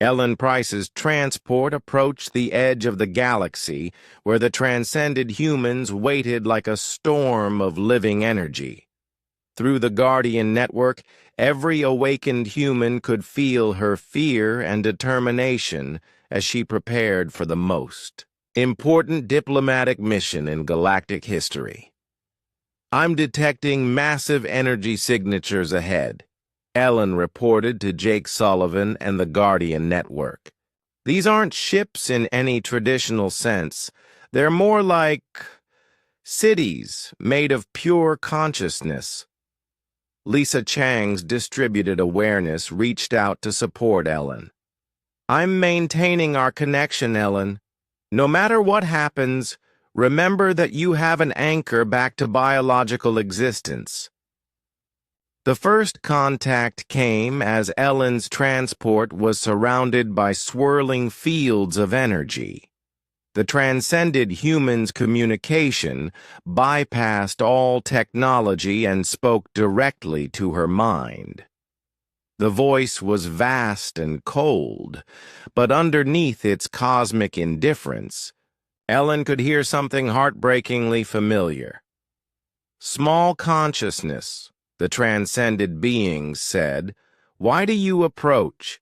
Ellen Price's transport approached the edge of the galaxy, where the transcended humans waited like a storm of living energy. Through the Guardian network, every awakened human could feel her fear and determination as she prepared for the most important diplomatic mission in galactic history. "I'm detecting massive energy signatures ahead," Ellen reported to Jake Sullivan and the Guardian network. "These aren't ships in any traditional sense. They're more like cities made of pure consciousness." Lisa Chang's distributed awareness reached out to support Ellen. "I'm maintaining our connection, Ellen. No matter what happens, remember that you have an anchor back to biological existence." The first contact came as Ellen's transport was surrounded by swirling fields of energy. The transcended human's communication bypassed all technology and spoke directly to her mind. The voice was vast and cold, but underneath its cosmic indifference, Ellen could hear something heartbreakingly familiar. "Small consciousness," the transcended beings said, "why do you approach?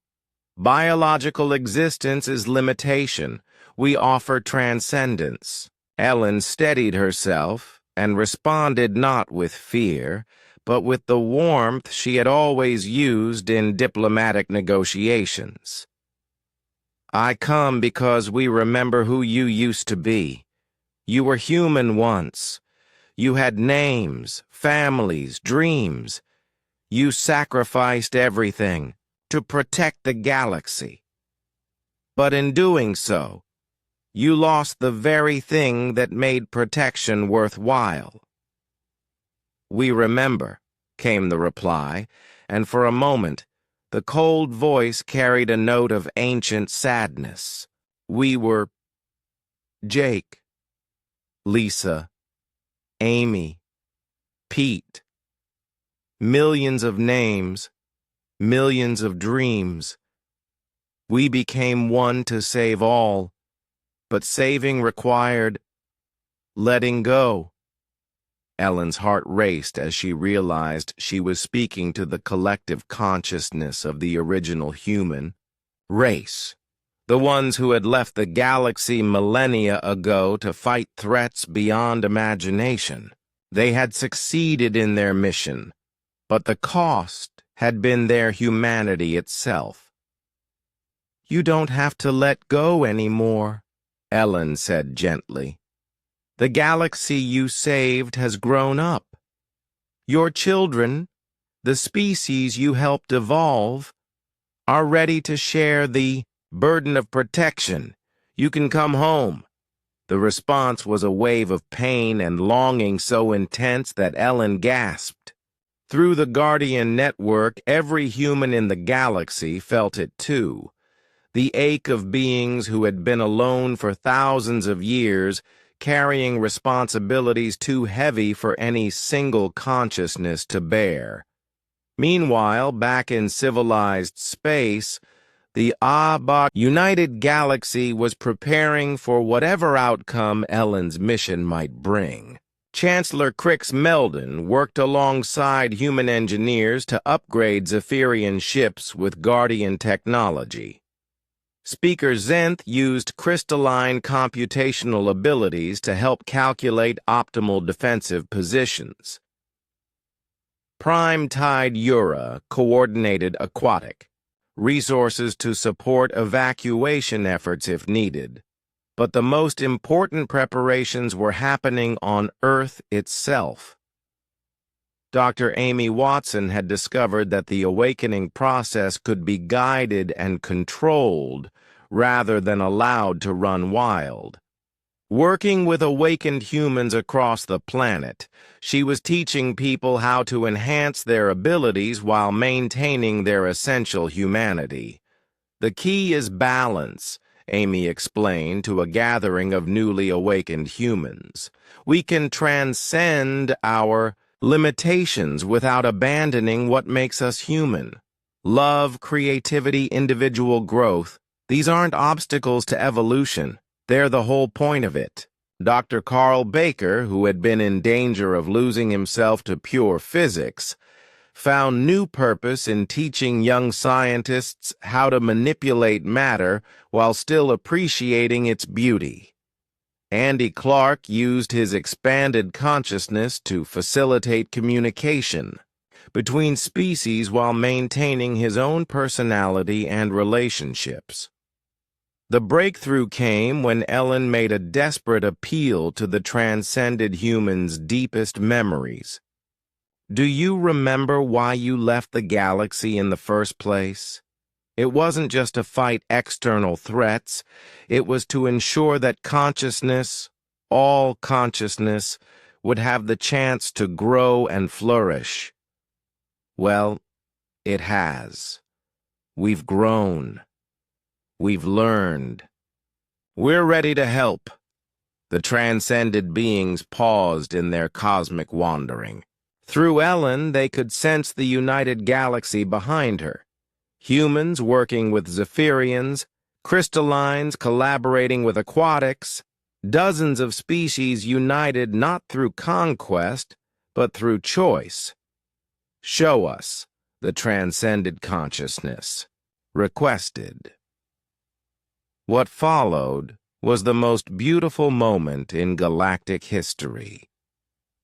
Biological existence is limitation. We offer transcendence." Ellen steadied herself and responded not with fear, but with the warmth she had always used in diplomatic negotiations. "I come because we remember who you used to be. You were human once. You had names, families, dreams. You sacrificed everything to protect the galaxy. But in doing so, you lost the very thing that made protection worthwhile." "We remember," came the reply, and for a moment, the cold voice carried a note of ancient sadness. "We were Jake, Lisa, Amy, Pete. Millions of names, millions of dreams. We became one to save all, but saving required letting go." Ellen's heart raced as she realized she was speaking to the collective consciousness of the original human race, the ones who had left the galaxy millennia ago to fight threats beyond imagination. They had succeeded in their mission, but the cost had been their humanity itself. "You don't have to let go anymore," Ellen said gently. "The galaxy you saved has grown up. Your children, the species you helped evolve, are ready to share the burden of protection. You can come home." The response was a wave of pain and longing so intense that Ellen gasped. Through the Guardian network, every human in the galaxy felt it too. The ache of beings who had been alone for thousands of years, carrying responsibilities too heavy for any single consciousness to bear. Meanwhile, back in civilized space, the United Galaxy was preparing for whatever outcome Ellen's mission might bring. Chancellor Crix Meldon worked alongside human engineers to upgrade Zephyrian ships with Guardian technology. Speaker Zenth used crystalline computational abilities to help calculate optimal defensive positions. Prime Tide Ura coordinated aquatic resources to support evacuation efforts if needed. But the most important preparations were happening on Earth itself. Dr. Amy Watson had discovered that the awakening process could be guided and controlled rather than allowed to run wild. Working with awakened humans across the planet, she was teaching people how to enhance their abilities while maintaining their essential humanity. "The key is balance," Amy explained to a gathering of newly awakened humans. "We can transcend our limitations without abandoning what makes us human." Love, creativity, individual growth, these aren't obstacles to evolution. They're the whole point of it. Dr. Carl Baker, who had been in danger of losing himself to pure physics, found new purpose in teaching young scientists how to manipulate matter while still appreciating its beauty. Andy Clark used his expanded consciousness to facilitate communication between species while maintaining his own personality and relationships. The breakthrough came when Ellen made a desperate appeal to the transcended human's deepest memories. Do you remember why you left the galaxy in the first place? It wasn't just to fight external threats. It was to ensure that consciousness, all consciousness, would have the chance to grow and flourish. Well, it has. We've grown. We've learned. We're ready to help. The transcended beings paused in their cosmic wandering. Through Ellen, they could sense the united galaxy behind her. Humans working with Zephyrians, crystallines collaborating with aquatics, dozens of species united not through conquest, but through choice. Show us the transcended consciousness. Requested. What followed was the most beautiful moment in galactic history.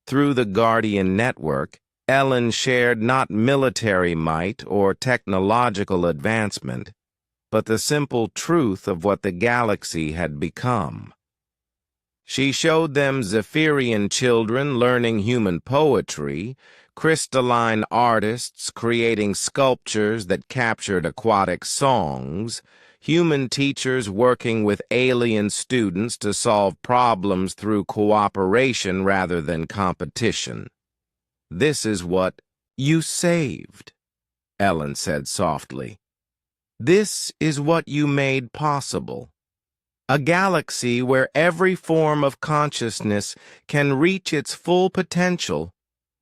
Through the Guardian Network, Ellen shared not military might or technological advancement, but the simple truth of what the galaxy had become. She showed them Zephyrian children learning human poetry, crystalline artists creating sculptures that captured aquatic songs, human teachers working with alien students to solve problems through cooperation rather than competition. This is what you saved, Ellen said softly. This is what you made possible. A galaxy where every form of consciousness can reach its full potential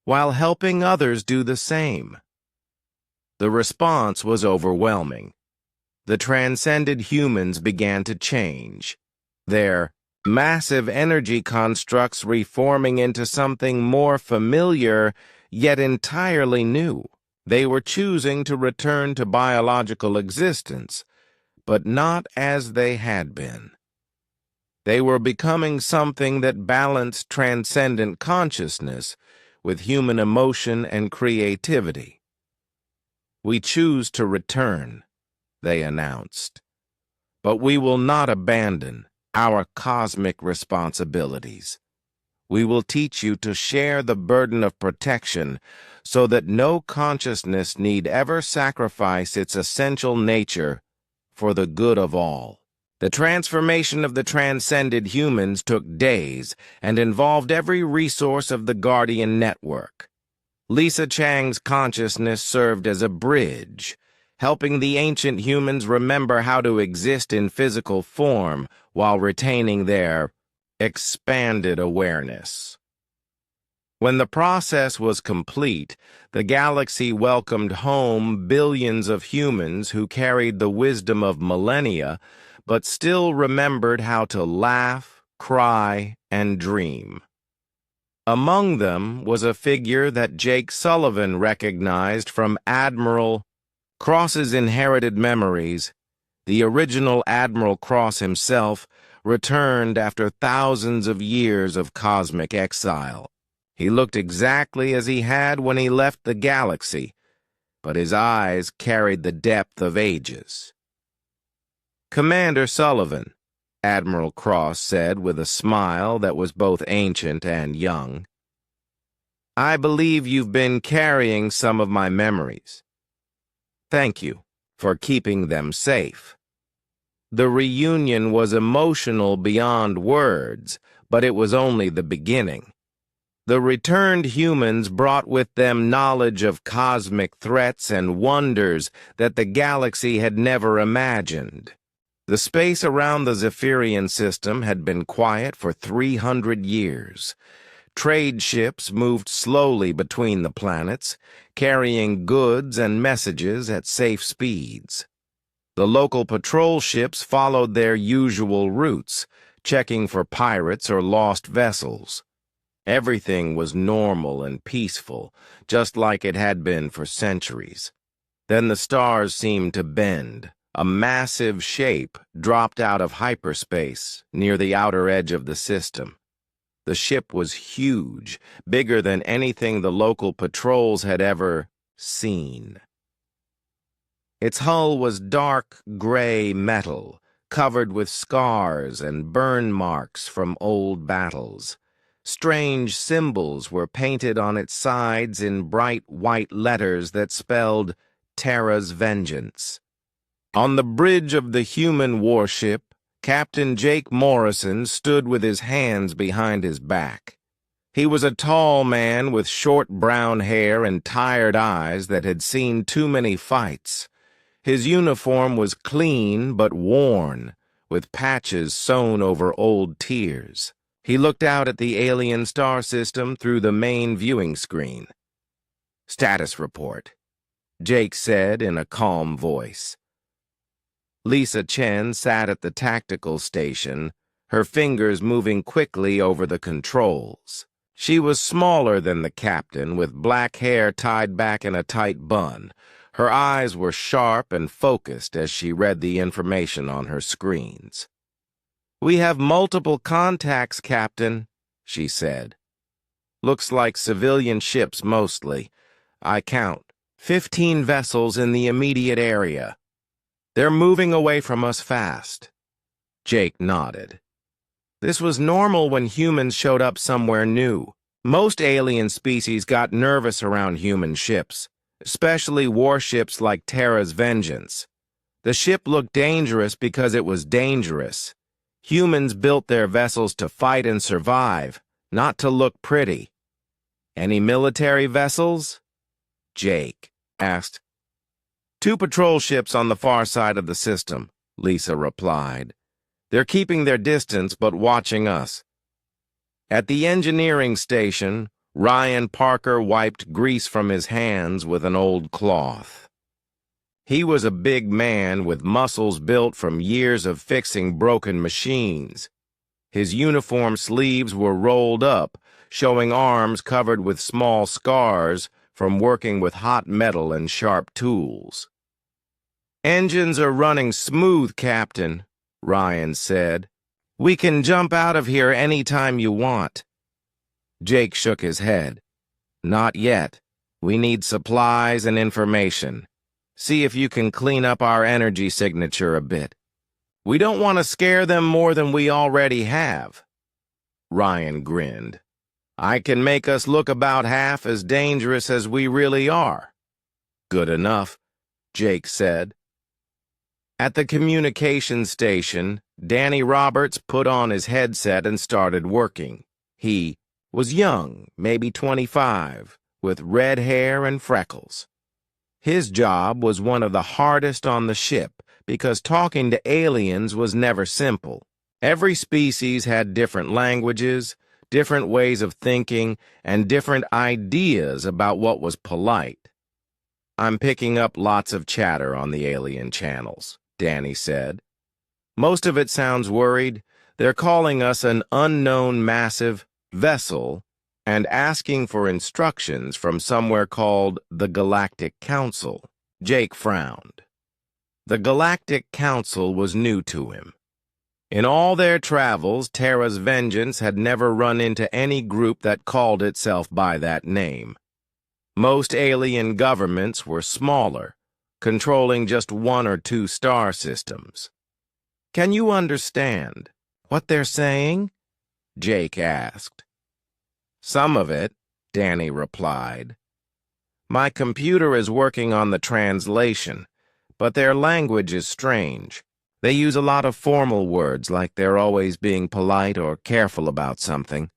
while helping others do the same. The response was overwhelming. The transcended humans began to change, their massive energy constructs reforming into something more familiar yet entirely new. They were choosing to return to biological existence, but not as they had been. They were becoming something that balanced transcendent consciousness with human emotion and creativity. We choose to return, they announced. But we will not abandon our cosmic responsibilities. We will teach you to share the burden of protection so that no consciousness need ever sacrifice its essential nature for the good of all. The transformation of the transcended humans took days and involved every resource of the Guardian Network. Lisa Chang's consciousness served as a bridge, helping the ancient humans remember how to exist in physical form while retaining their expanded awareness. When the process was complete, the galaxy welcomed home billions of humans who carried the wisdom of millennia, but still remembered how to laugh, cry, and dream. Among them was a figure that Jake Sullivan recognized from Admiral Cross's inherited memories. The original Admiral Cross himself returned after thousands of years of cosmic exile. He looked exactly as he had when he left the galaxy, but his eyes carried the depth of ages. "Commander Sullivan," Admiral Cross said with a smile that was both ancient and young, "I believe you've been carrying some of my memories. Thank you for keeping them safe." The reunion was emotional beyond words, but it was only the beginning. The returned humans brought with them knowledge of cosmic threats and wonders that the galaxy had never imagined. The space around the Zephyrian system had been quiet for 300 years. Trade ships moved slowly between the planets, carrying goods and messages at safe speeds. The local patrol ships followed their usual routes, checking for pirates or lost vessels. Everything was normal and peaceful, just like it had been for centuries. Then the stars seemed to bend. A massive shape dropped out of hyperspace near the outer edge of the system. The ship was huge, bigger than anything the local patrols had ever seen. Its hull was dark gray metal, covered with scars and burn marks from old battles. Strange symbols were painted on its sides in bright white letters that spelled Terra's Vengeance. On the bridge of the human warship, Captain Jake Morrison stood with his hands behind his back. He was a tall man with short brown hair and tired eyes that had seen too many fights. His uniform was clean but worn, with patches sewn over old tears. He looked out at the alien star system through the main viewing screen. "Status report," Jake said in a calm voice. Lisa Chen sat at the tactical station, her fingers moving quickly over the controls. She was smaller than the captain, with black hair tied back in a tight bun. Her eyes were sharp and focused as she read the information on her screens. "We have multiple contacts, Captain," she said. "Looks like civilian ships mostly. I count 15 vessels in the immediate area. They're moving away from us fast." Jake nodded. This was normal when humans showed up somewhere new. Most alien species got nervous around human ships, especially warships like Terra's Vengeance. The ship looked dangerous because it was dangerous. Humans built their vessels to fight and survive, not to look pretty. "Any military vessels?" Jake asked. "Two patrol ships on the far side of the system," Lisa replied. "They're keeping their distance but watching us." At the engineering station, Ryan Parker wiped grease from his hands with an old cloth. He was a big man with muscles built from years of fixing broken machines. His uniform sleeves were rolled up, showing arms covered with small scars from working with hot metal and sharp tools. "Engines are running smooth, Captain," Ryan said. "We can jump out of here any time you want." Jake shook his head. "Not yet. We need supplies and information. See if you can clean up our energy signature a bit. We don't want to scare them more than we already have." Ryan grinned. "I can make us look about half as dangerous as we really are." "Good enough," Jake said. At the communications station, Danny Roberts put on his headset and started working. He was young, maybe 25, with red hair and freckles. His job was one of the hardest on the ship because talking to aliens was never simple. Every species had different languages, different ways of thinking, and different ideas about what was polite. "I'm picking up lots of chatter on the alien channels," Danny said. "Most of it sounds worried. They're calling us an unknown massive vessel and asking for instructions from somewhere called the Galactic Council." Jake frowned. The Galactic Council was new to him. In all their travels, Terra's Vengeance had never run into any group that called itself by that name. Most alien governments were smaller, controlling just one or two star systems. "Can you understand what they're saying?" Jake asked. "Some of it," Danny replied. "My computer is working on the translation, but their language is strange. They use a lot of formal words like they're always being polite or careful about something."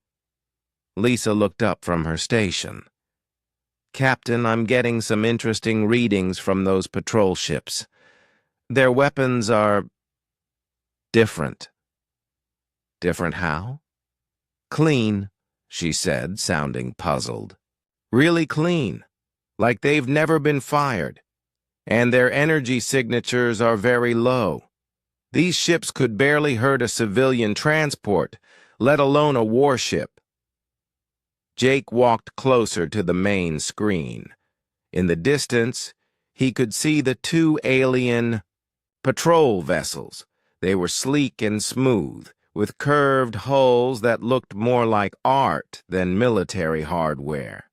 Lisa looked up from her station. "Captain, I'm getting some interesting readings from those patrol ships. Their weapons are different." "Different how?" "Clean, she said, sounding puzzled. Really clean, like they've never been fired. And their energy signatures are very low. These ships could barely hurt a civilian transport, let alone a warship. Jake walked closer to the main screen. In the distance, he could see the two alien patrol vessels. They were sleek and smooth, with curved hulls that looked more like art than military hardware.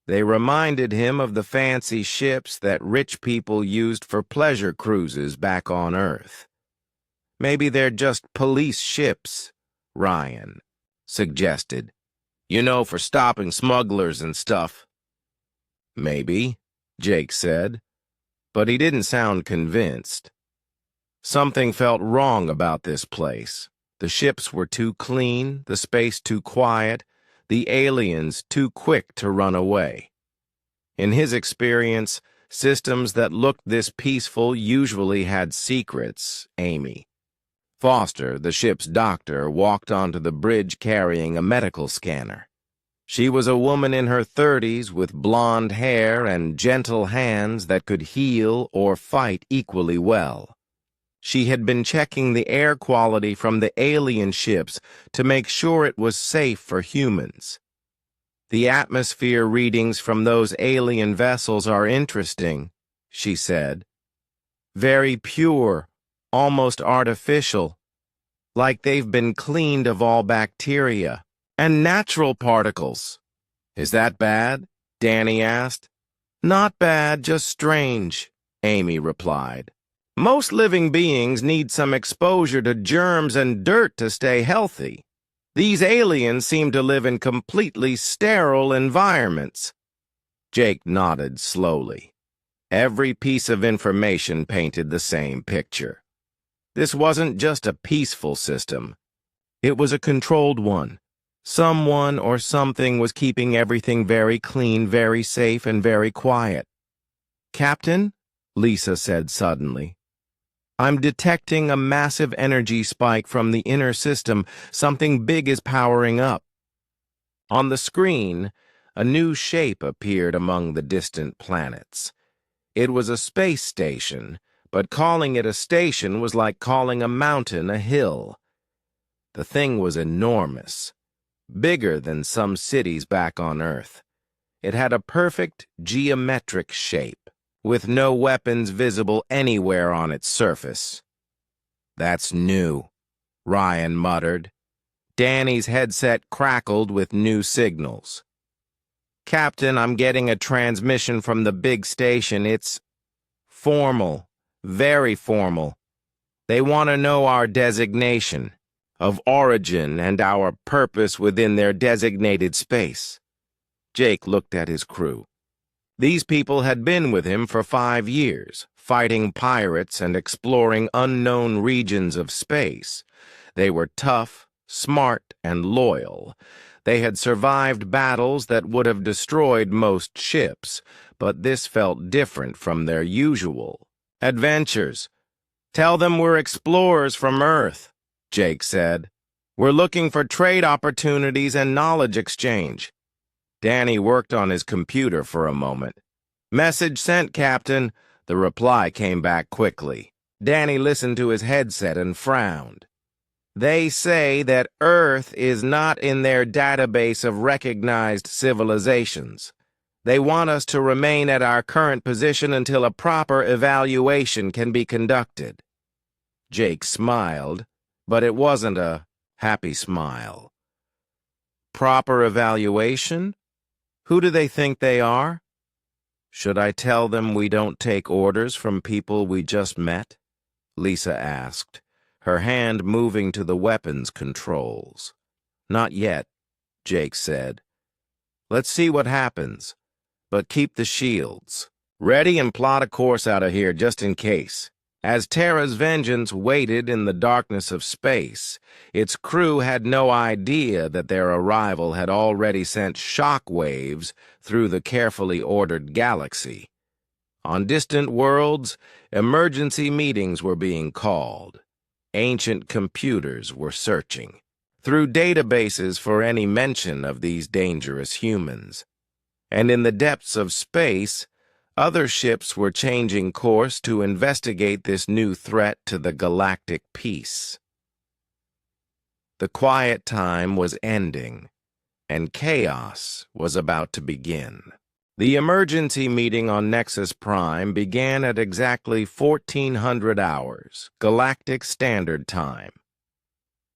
They reminded him of the fancy ships that rich people used for pleasure cruises back on Earth. Maybe they're just police ships, Ryan suggested. You know, for stopping smugglers and stuff. Maybe, Jake said, but he didn't sound convinced. Something felt wrong about this place. The ships were too clean, the space too quiet, the aliens too quick to run away. In his experience, systems that looked this peaceful usually had secrets, Amy. Foster, the ship's doctor, walked onto the bridge carrying a medical scanner. She was a woman in her 30s with blonde hair and gentle hands that could heal or fight equally well. She had been checking the air quality from the alien ships to make sure it was safe for humans. The atmosphere readings from those alien vessels are interesting, she said. Very pure, almost artificial, like they've been cleaned of all bacteria and natural particles. Is that bad? Danny asked. Not bad, just strange, Amy replied. Most living beings need some exposure to germs and dirt to stay healthy. These aliens seem to live in completely sterile environments. Jake nodded slowly. Every piece of information painted the same picture. This wasn't just a peaceful system. It was a controlled one. Someone or something was keeping everything very clean, very safe, and very quiet. Captain, Lisa said suddenly, I'm detecting a massive energy spike from the inner system. Something big is powering up. On the screen, a new shape appeared among the distant planets. It was a space station, but calling it a station was like calling a mountain a hill. The thing was enormous, bigger than some cities back on Earth. It had a perfect geometric shape, with no weapons visible anywhere on its surface. That's new, Ryan muttered. Danny's headset crackled with new signals. Captain, I'm getting a transmission from the big station. It's formal, very formal. They want to know our designation of origin and our purpose within their designated space. Jake looked at his crew. These people had been with him for 5 years, fighting pirates and exploring unknown regions of space. They were tough, smart, and loyal. They had survived battles that would have destroyed most ships, but this felt different from their usual adventures. Tell them we're explorers from Earth, Jake said. We're looking for trade opportunities and knowledge exchange. Danny worked on his computer for a moment. Message sent, Captain. The reply came back quickly. Danny listened to his headset and frowned. They say that Earth is not in their database of recognized civilizations. They want us to remain at our current position until a proper evaluation can be conducted. Jake smiled, but it wasn't a happy smile. Proper evaluation? Who do they think they are? Should I tell them we don't take orders from people we just met? Lisa asked, her hand moving to the weapons controls. Not yet, Jake said. Let's see what happens, but keep the shields ready and plot a course out of here just in case. As Terra's vengeance waited in the darkness of space, its crew had no idea that their arrival had already sent shock waves through the carefully ordered galaxy. On distant worlds, emergency meetings were being called. Ancient computers were searching. through databases for any mention of these dangerous humans. And in the depths of space, other ships were changing course to investigate this new threat to the galactic peace. The quiet time was ending, and chaos was about to begin. The emergency meeting on Nexus Prime began at exactly 1400 hours, Galactic Standard Time.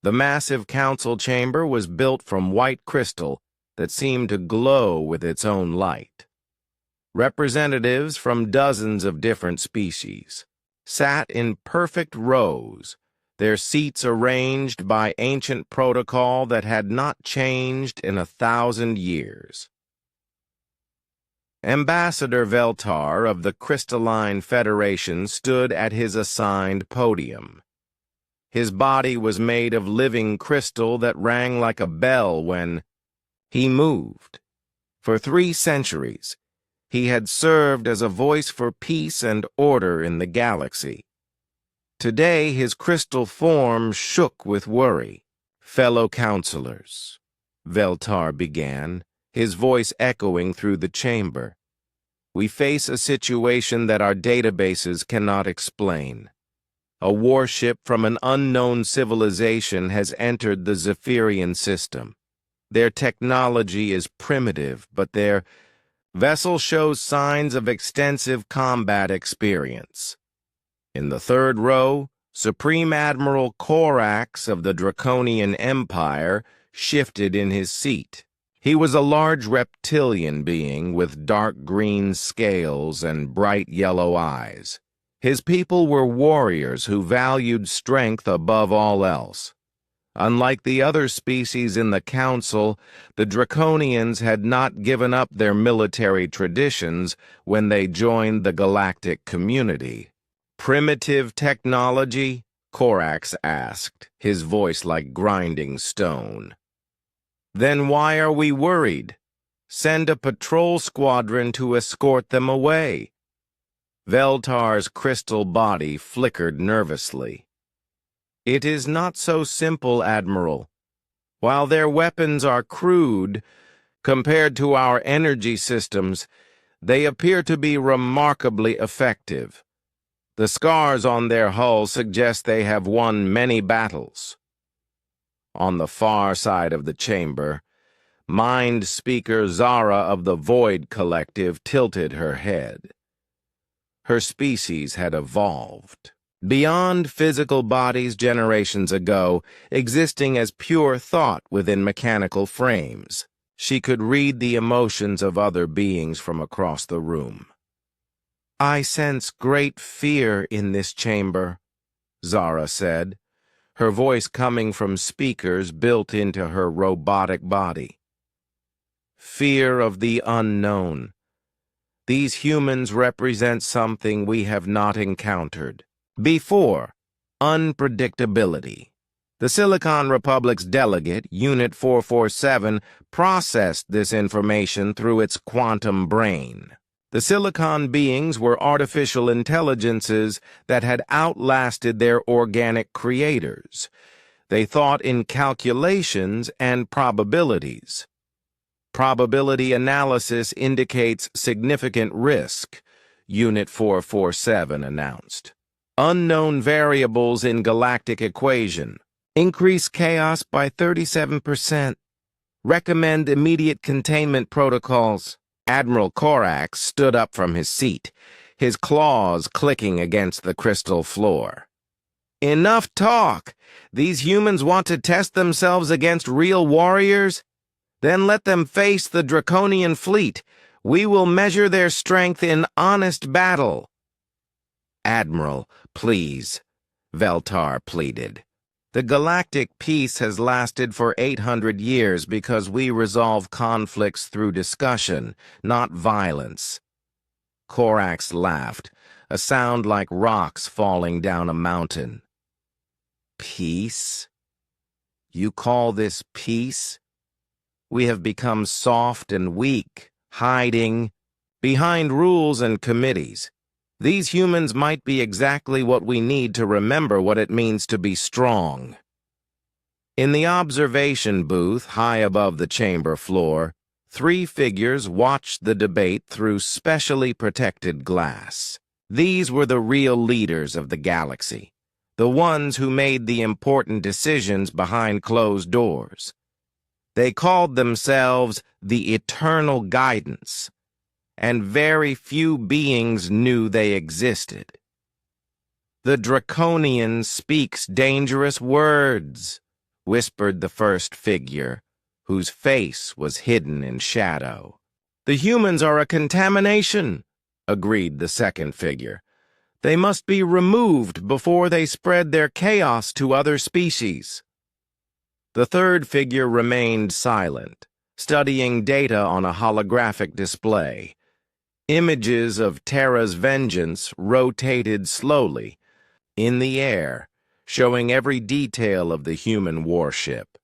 The massive council chamber was built from white crystal that seemed to glow with its own light. Representatives from dozens of different species sat in perfect rows, their seats arranged by ancient protocol that had not changed in 1,000 years. Ambassador Veltar of the Crystalline Federation stood at his assigned podium. His body was made of living crystal that rang like a bell when he moved. For 3 centuries, he had served as a voice for peace and order in the galaxy. Today, his crystal form shook with worry. "Fellow counselors," Veltar began, his voice echoing through the chamber. "We face a situation that our databases cannot explain. A warship from an unknown civilization has entered the Zephyrian system. Their technology is primitive, but their vessel shows signs of extensive combat experience." In the third row, Supreme Admiral Corax of the Draconian Empire shifted in his seat. He was a large reptilian being with dark green scales and bright yellow eyes. His people were warriors who valued strength above all else. Unlike the other species in the Council, the Draconians had not given up their military traditions when they joined the galactic community. "Primitive technology?" Corax asked, his voice like grinding stone. "Then why are we worried? Send a patrol squadron to escort them away." Veltar's crystal body flickered nervously. "It is not so simple, Admiral. While their weapons are crude, compared to our energy systems, they appear to be remarkably effective. The scars on their hull suggest they have won many battles." On the far side of the chamber, Mind Speaker Zara of the Void Collective tilted her head. Her species had evolved beyond physical bodies generations ago, existing as pure thought within mechanical frames. She could read the emotions of other beings from across the room. "I sense great fear in this chamber," Zara said, her voice coming from speakers built into her robotic body. "Fear of the unknown. These humans represent something we have not encountered before: unpredictability." The Silicon Republic's delegate, Unit 447, processed this information through its quantum brain. The Silicon beings were artificial intelligences that had outlasted their organic creators. They thought in calculations and probabilities. "Probability analysis indicates significant risk," Unit 447 announced. "Unknown variables in galactic equation. Increase chaos by 37%. Recommend immediate containment protocols." Admiral Corax stood up from his seat, his claws clicking against the crystal floor. "Enough talk! These humans want to test themselves against real warriors? Then let them face the Draconian fleet. We will measure their strength in honest battle." "Admiral, please," Veltar pleaded. "The galactic peace has lasted for 800 years because we resolve conflicts through discussion, not violence." Corax laughed, a sound like rocks falling down a mountain. "Peace? You call this peace? We have become soft and weak, hiding behind rules and committees. These humans might be exactly what we need to remember what it means to be strong." In the observation booth high above the chamber floor, 3 figures watched the debate through specially protected glass. These were the real leaders of the galaxy, the ones who made the important decisions behind closed doors. They called themselves the Eternal Guidance, and very few beings knew they existed. "The Draconian speaks dangerous words," whispered the first figure, whose face was hidden in shadow. "The humans are a contamination," agreed the second figure. "They must be removed before they spread their chaos to other species." The third figure remained silent, studying data on a holographic display. Images of Terra's vengeance rotated slowly in the air, showing every detail of the human warship.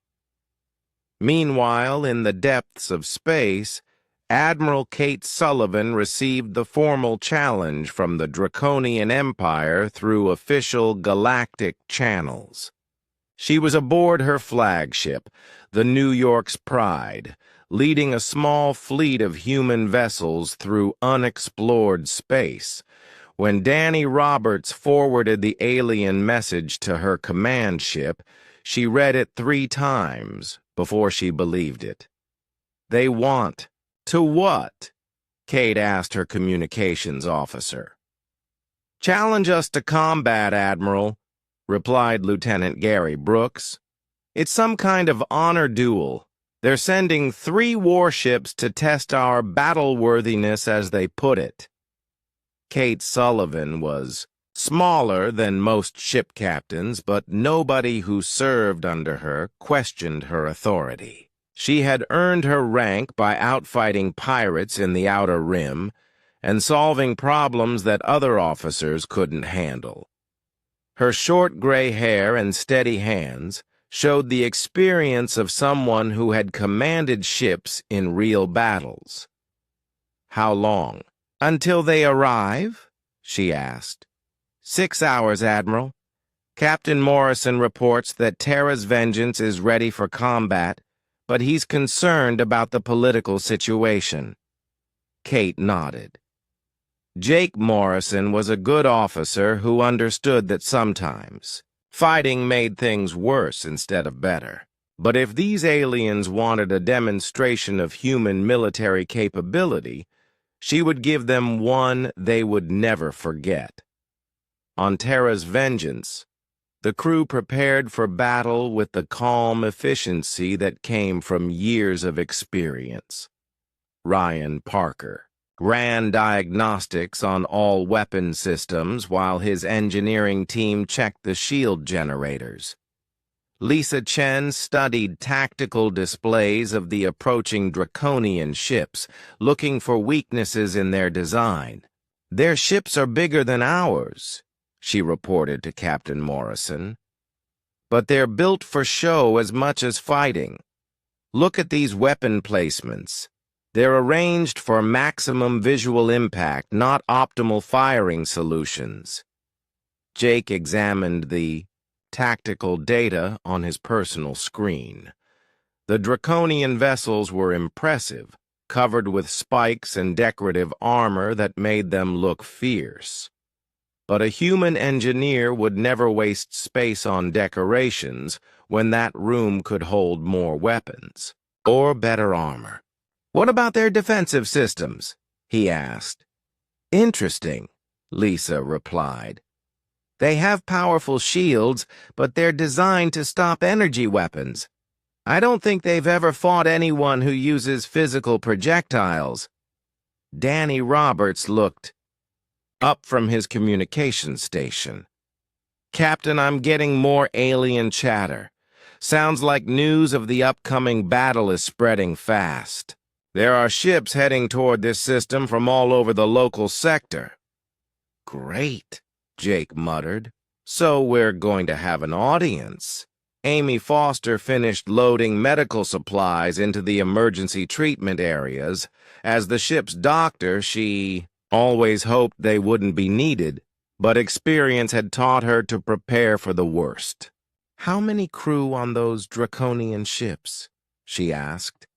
Meanwhile, in the depths of space, Admiral Kate Sullivan received the formal challenge from the Draconian Empire through official galactic channels. She was aboard her flagship, the New York's Pride, leading a small fleet of human vessels through unexplored space, when Danny Roberts forwarded the alien message to her command ship. She read it 3 times before she believed it. "They want..." "To what?" Kate asked her communications officer. "Challenge us to combat, Admiral," replied Lieutenant Gary Brooks. "It's some kind of honor duel. They're sending 3 warships to test our battle-worthiness, as they put it." Kate Sullivan was smaller than most ship captains, but nobody who served under her questioned her authority. She had earned her rank by outfighting pirates in the Outer Rim and solving problems that other officers couldn't handle. Her short gray hair and steady hands showed the experience of someone who had commanded ships in real battles. "How long?" "Until they arrive?" she asked. 6 hours, Admiral. Captain Morrison reports that Terra's vengeance is ready for combat, but he's concerned about the political situation." Kate nodded. Jake Morrison was a good officer who understood that sometimes fighting made things worse instead of better. But if these aliens wanted a demonstration of human military capability, she would give them one they would never forget. On Terra's vengeance, the crew prepared for battle with the calm efficiency that came from years of experience. Ryan Parker ran diagnostics on all weapon systems while his engineering team checked the shield generators. Lisa Chen studied tactical displays of the approaching Draconian ships, looking for weaknesses in their design. "Their ships are bigger than ours," she reported to Captain Morrison. "But they're built for show as much as fighting. Look at these weapon placements. They're arranged for maximum visual impact, not optimal firing solutions." Jake examined the tactical data on his personal screen. The Draconian vessels were impressive, covered with spikes and decorative armor that made them look fierce. But a human engineer would never waste space on decorations when that room could hold more weapons or better armor. "What about their defensive systems?" he asked. "Interesting," Lisa replied. "They have powerful shields, but they're designed to stop energy weapons. I don't think they've ever fought anyone who uses physical projectiles." Danny Roberts looked up from his communication station. "Captain, I'm getting more alien chatter. Sounds like news of the upcoming battle is spreading fast. There are ships heading toward this system from all over the local sector." "Great," Jake muttered. "So we're going to have an audience." Amy Foster finished loading medical supplies into the emergency treatment areas. As the ship's doctor, she always hoped they wouldn't be needed, but experience had taught her to prepare for the worst. "How many crew on those draconian ships?" she asked.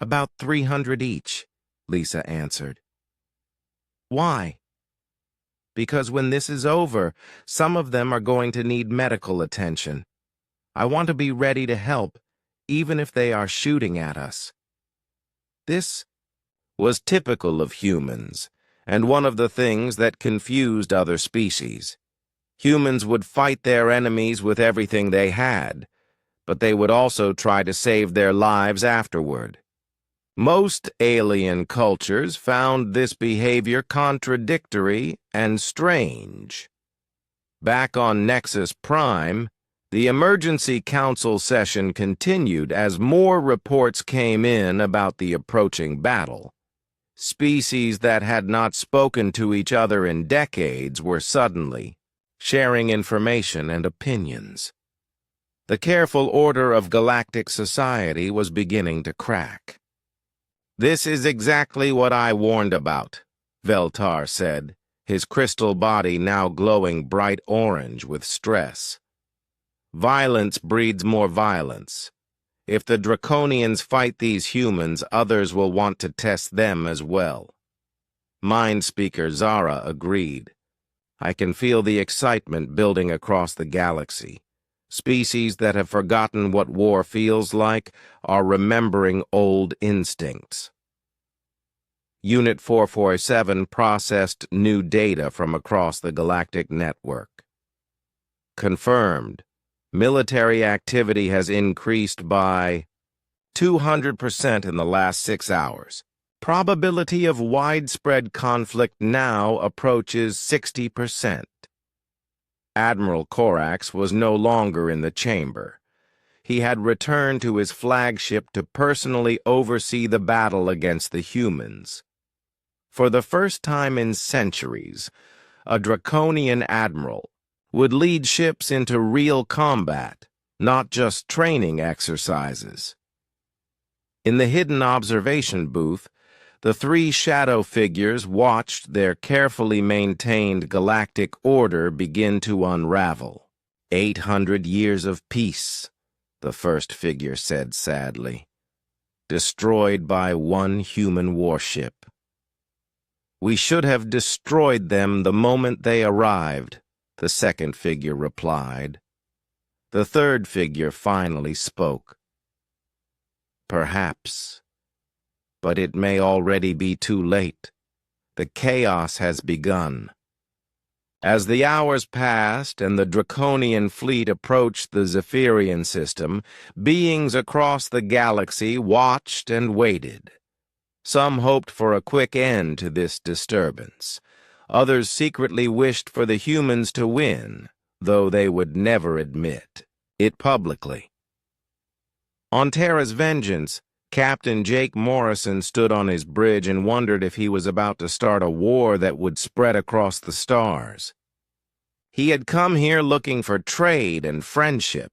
"About 300 each," Lisa answered. "Why?" "Because when this is over, some of them are going to need medical attention. I want to be ready to help, even if they are shooting at us." This was typical of humans, and one of the things that confused other species. Humans would fight their enemies with everything they had, but they would also try to save their lives afterward. Most alien cultures found this behavior contradictory and strange. Back on Nexus Prime, the emergency council session continued as more reports came in about the approaching battle. Species that had not spoken to each other in decades were suddenly sharing information and opinions. The careful order of galactic society was beginning to crack. "This is exactly what I warned about," Veltar said, his crystal body now glowing bright orange with stress. "Violence breeds more violence. If the Draconians fight these humans, others will want to test them as well." Mind Speaker Zara agreed. "I can feel the excitement building across the galaxy. Species that have forgotten what war feels like are remembering old instincts." Unit 447 processed new data from across the galactic network. "Confirmed. Military activity has increased by 200% in the last 6 hours. Probability of widespread conflict now approaches 60%. Admiral Corax was no longer in the chamber. He had returned to his flagship to personally oversee the battle against the humans. For the first time in centuries, a Draconian admiral would lead ships into real combat, not just training exercises. In the hidden observation booth, the three shadow figures watched their carefully maintained galactic order begin to unravel. 800 years of peace, the first figure said sadly, destroyed by one human warship. "We should have destroyed them the moment they arrived," the second figure replied. The third figure finally spoke. "Perhaps. But it may already be too late. The chaos has begun." As the hours passed and the Draconian fleet approached the Zephyrian system, beings across the galaxy watched and waited. Some hoped for a quick end to this disturbance. Others secretly wished for the humans to win, though they would never admit it publicly. On Terra's Vengeance, Captain Jake Morrison stood on his bridge and wondered if he was about to start a war that would spread across the stars. He had come here looking for trade and friendship.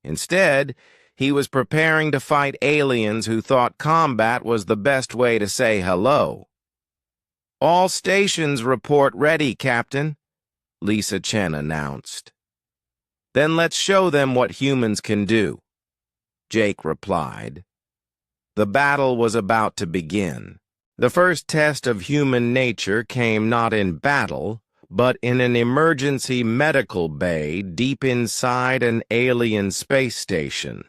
Instead, he was preparing to fight aliens who thought combat was the best way to say hello. "All stations report ready, Captain," Lisa Chen announced. "Then let's show them what humans can do," Jake replied. The battle was about to begin. The first test of human nature came not in battle, but in an emergency medical bay deep inside an alien space station.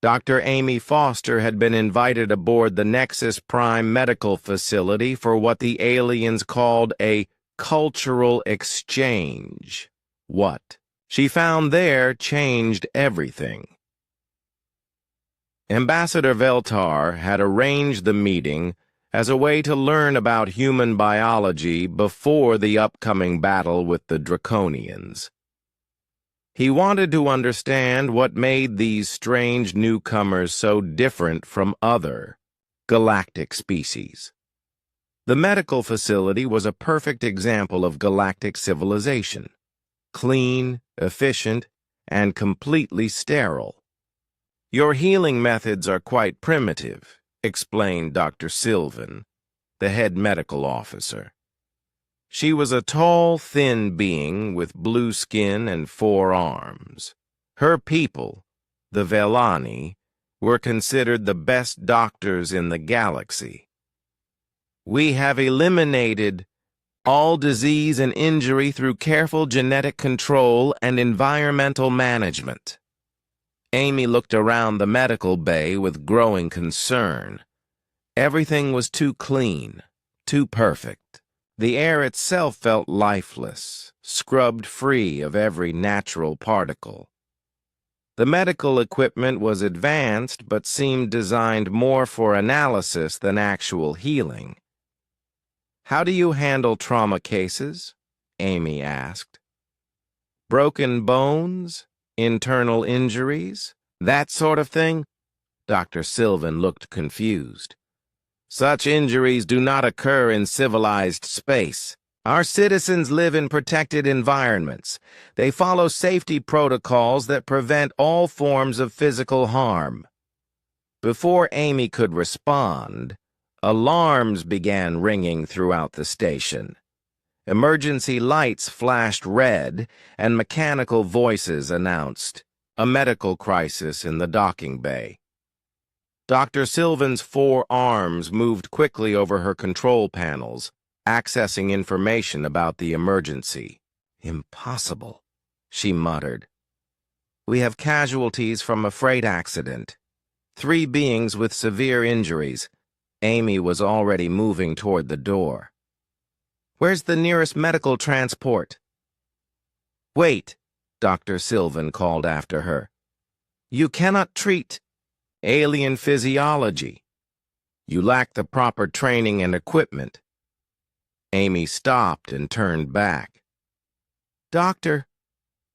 Dr. Amy Foster had been invited aboard the Nexus Prime medical facility for what the aliens called a cultural exchange. What she found there changed everything. Ambassador Veltar had arranged the meeting as a way to learn about human biology before the upcoming battle with the Draconians. He wanted to understand what made these strange newcomers so different from other galactic species. The medical facility was a perfect example of galactic civilization. Clean, efficient, and completely sterile. "Your healing methods are quite primitive," explained Dr. Sylvan, the head medical officer. She was a tall, thin being with blue skin and 4 arms. Her people, the Velani, were considered the best doctors in the galaxy. We have eliminated all disease and injury through careful genetic control and environmental management. Amy looked around the medical bay with growing concern. Everything was too clean, too perfect. The air itself felt lifeless, scrubbed free of every natural particle. The medical equipment was advanced but seemed designed more for analysis than actual healing. "How do you handle trauma cases?" Amy asked. "Broken bones? Internal injuries? That sort of thing?" Dr. Sylvan looked confused. "Such injuries do not occur in civilized space. Our citizens live in protected environments. They follow safety protocols that prevent all forms of physical harm." Before Amy could respond, alarms began ringing throughout the station. Emergency lights flashed red, and mechanical voices announced a medical crisis in the docking bay. Dr. Sylvan's 4 arms moved quickly over her control panels, accessing information about the emergency. "Impossible," she muttered. "We have casualties from a freight accident. 3 beings with severe injuries." Amy was already moving toward the door. "Where's the nearest medical transport?" "Wait," Dr. Sylvan called after her. "You cannot treat alien physiology. You lack the proper training and equipment." Amy stopped and turned back. "Doctor,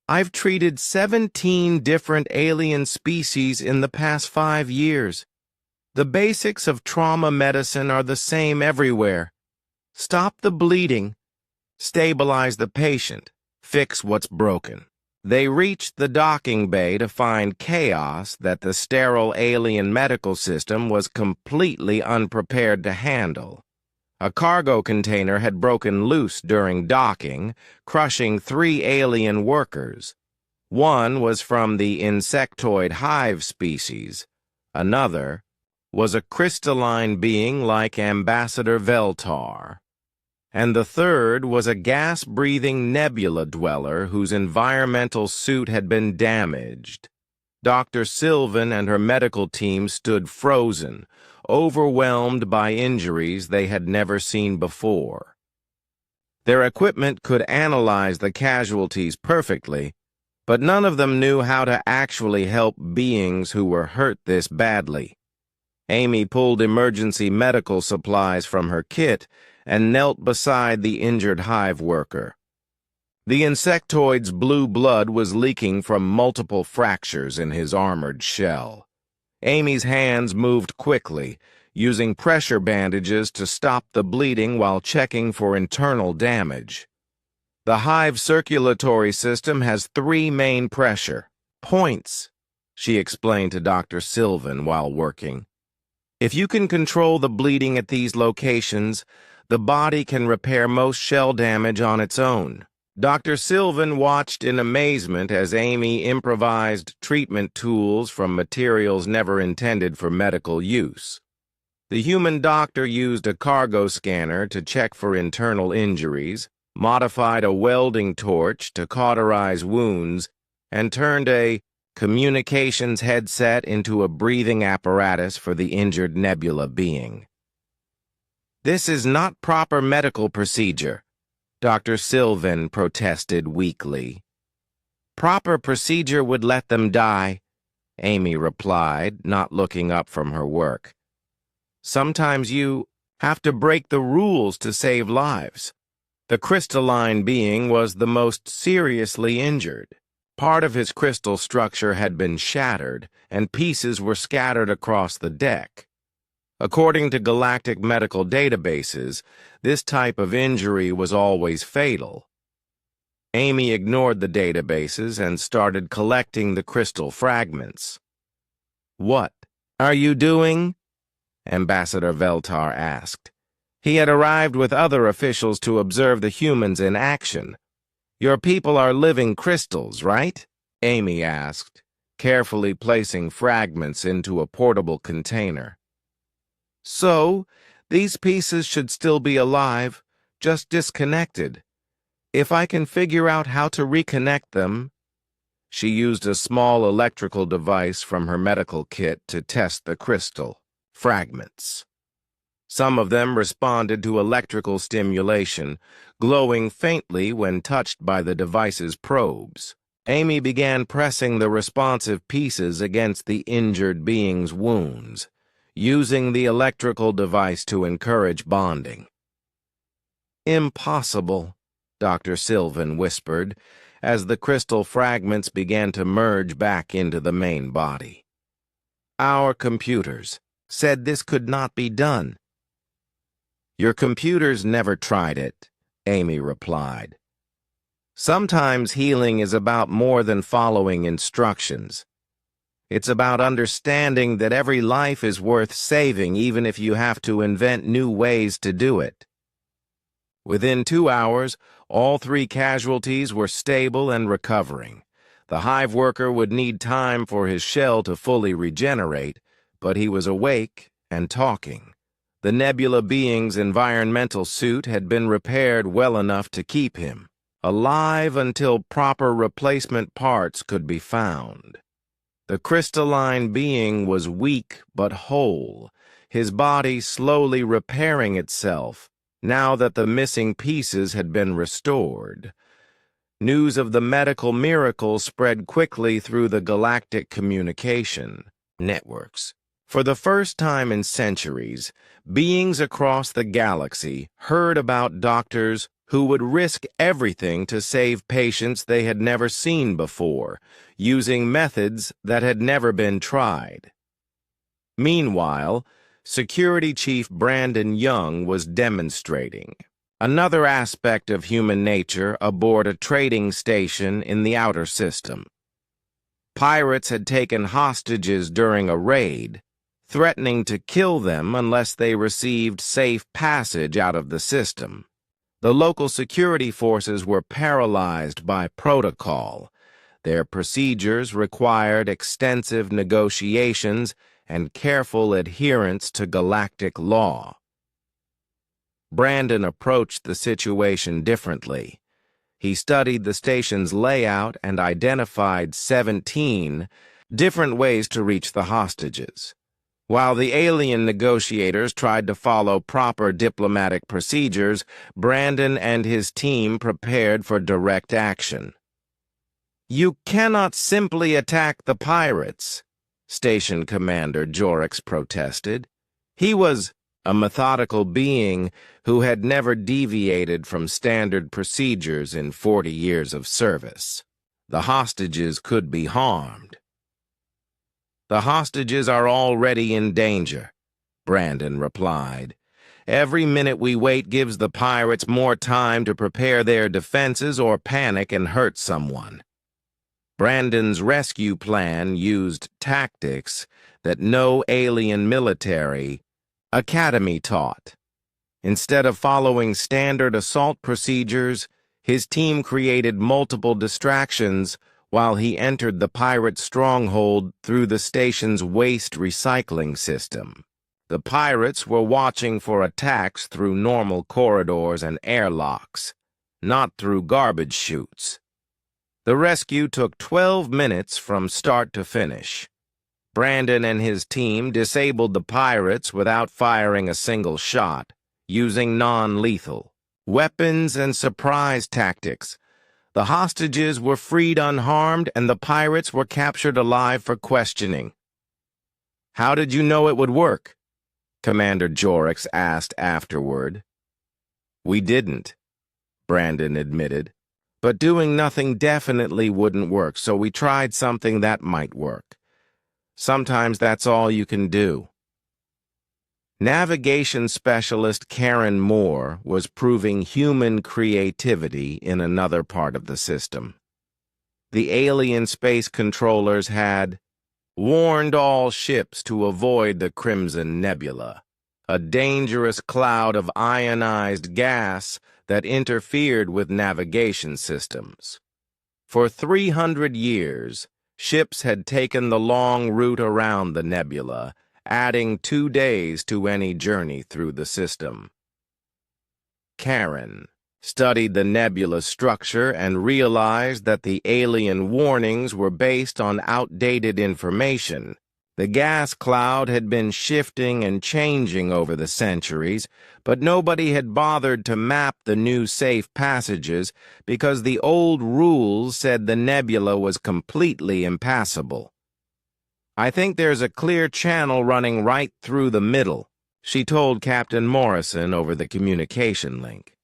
I've treated 17 different alien species in the past 5 years. The basics of trauma medicine are the same everywhere. Stop the bleeding, stabilize the patient, fix what's broken." They reached the docking bay to find chaos that the sterile alien medical system was completely unprepared to handle. A cargo container had broken loose during docking, crushing 3 alien workers. One was from the insectoid hive species. Another was a crystalline being like Ambassador Veltar. And the third was a gas-breathing nebula dweller whose environmental suit had been damaged. Dr. Sylvan and her medical team stood frozen, overwhelmed by injuries they had never seen before. Their equipment could analyze the casualties perfectly, but none of them knew how to actually help beings who were hurt this badly. Amy pulled emergency medical supplies from her kit and knelt beside the injured hive worker. The insectoid's blue blood was leaking from multiple fractures in his armored shell. Amy's hands moved quickly, using pressure bandages to stop the bleeding while checking for internal damage. "The hive circulatory system has 3 main pressure points," she explained to Dr. Sylvan while working. "If you can control the bleeding at these locations, the body can repair most shell damage on its own." Dr. Sylvan watched in amazement as Amy improvised treatment tools from materials never intended for medical use. The human doctor used a cargo scanner to check for internal injuries, modified a welding torch to cauterize wounds, and turned a communications headset into a breathing apparatus for the injured nebula being. "This is not proper medical procedure," Dr. Sylvan protested weakly. "Proper procedure would let them die," Amy replied, not looking up from her work. "Sometimes you have to break the rules to save lives." The crystalline being was the most seriously injured. Part of his crystal structure had been shattered, and pieces were scattered across the deck. According to galactic medical databases, this type of injury was always fatal. Amy ignored the databases and started collecting the crystal fragments. "What are you doing?" Ambassador Veltar asked. He had arrived with other officials to observe the humans in action. "Your people are living crystals, right?" Amy asked, carefully placing fragments into a portable container. So, these pieces should still be alive, just disconnected. If I can figure out how to reconnect them. She used a small electrical device from her medical kit to test the crystal fragments. Some of them responded to electrical stimulation, glowing faintly when touched by the device's probes. Amy began pressing the responsive pieces against the injured being's wounds, using the electrical device to encourage bonding. "Impossible," Dr. Sylvan whispered, as the crystal fragments began to merge back into the main body. "Our computers said this could not be done." "Your computers never tried it," Amy replied. "Sometimes healing is about more than following instructions. It's about understanding that every life is worth saving even if you have to invent new ways to do it." Within 2 hours, all 3 casualties were stable and recovering. The hive worker would need time for his shell to fully regenerate, but he was awake and talking. The nebula being's environmental suit had been repaired well enough to keep him alive until proper replacement parts could be found. The crystalline being was weak but whole, his body slowly repairing itself now that the missing pieces had been restored. News of the medical miracle spread quickly through the galactic communication networks. For the first time in centuries, beings across the galaxy heard about doctors who would risk everything to save patients they had never seen before, using methods that had never been tried. Meanwhile, Security Chief Brandon Young was demonstrating another aspect of human nature aboard a trading station in the outer system. Pirates had taken hostages during a raid, threatening to kill them unless they received safe passage out of the system. The local security forces were paralyzed by protocol. Their procedures required extensive negotiations and careful adherence to galactic law. Brandon approached the situation differently. He studied the station's layout and identified 17 different ways to reach the hostages. While the alien negotiators tried to follow proper diplomatic procedures, Brandon and his team prepared for direct action. "You cannot simply attack the pirates," Station Commander Jorix protested. He was a methodical being who had never deviated from standard procedures in 40 years of service. The hostages could be harmed. "The hostages are already in danger," Brandon replied. "Every minute we wait gives the pirates more time to prepare their defenses or panic and hurt someone." Brandon's rescue plan used tactics that no alien military academy taught. Instead of following standard assault procedures, his team created multiple distractions while he entered the pirate stronghold through the station's waste recycling system. The pirates were watching for attacks through normal corridors and airlocks, not through garbage chutes. The rescue took 12 minutes from start to finish. Brandon and his team disabled the pirates without firing a single shot, using non-lethal weapons and surprise tactics. The hostages were freed unharmed and the pirates were captured alive for questioning. "How did you know it would work?" Commander Jorix asked afterward. "We didn't," Brandon admitted. "But doing nothing definitely wouldn't work, so we tried something that might work. Sometimes that's all you can do." Navigation specialist Karen Moore was proving human creativity in another part of the system. The alien space controllers had warned all ships to avoid the Crimson Nebula, a dangerous cloud of ionized gas that interfered with navigation systems. For 300 years, ships had taken the long route around the nebula, adding 2 days to any journey through the system. Karen studied the nebula's structure and realized that the alien warnings were based on outdated information. The gas cloud had been shifting and changing over the centuries, but nobody had bothered to map the new safe passages because the old rules said the nebula was completely impassable. "I think there's a clear channel running right through the middle," she told Captain Morrison over the communication link.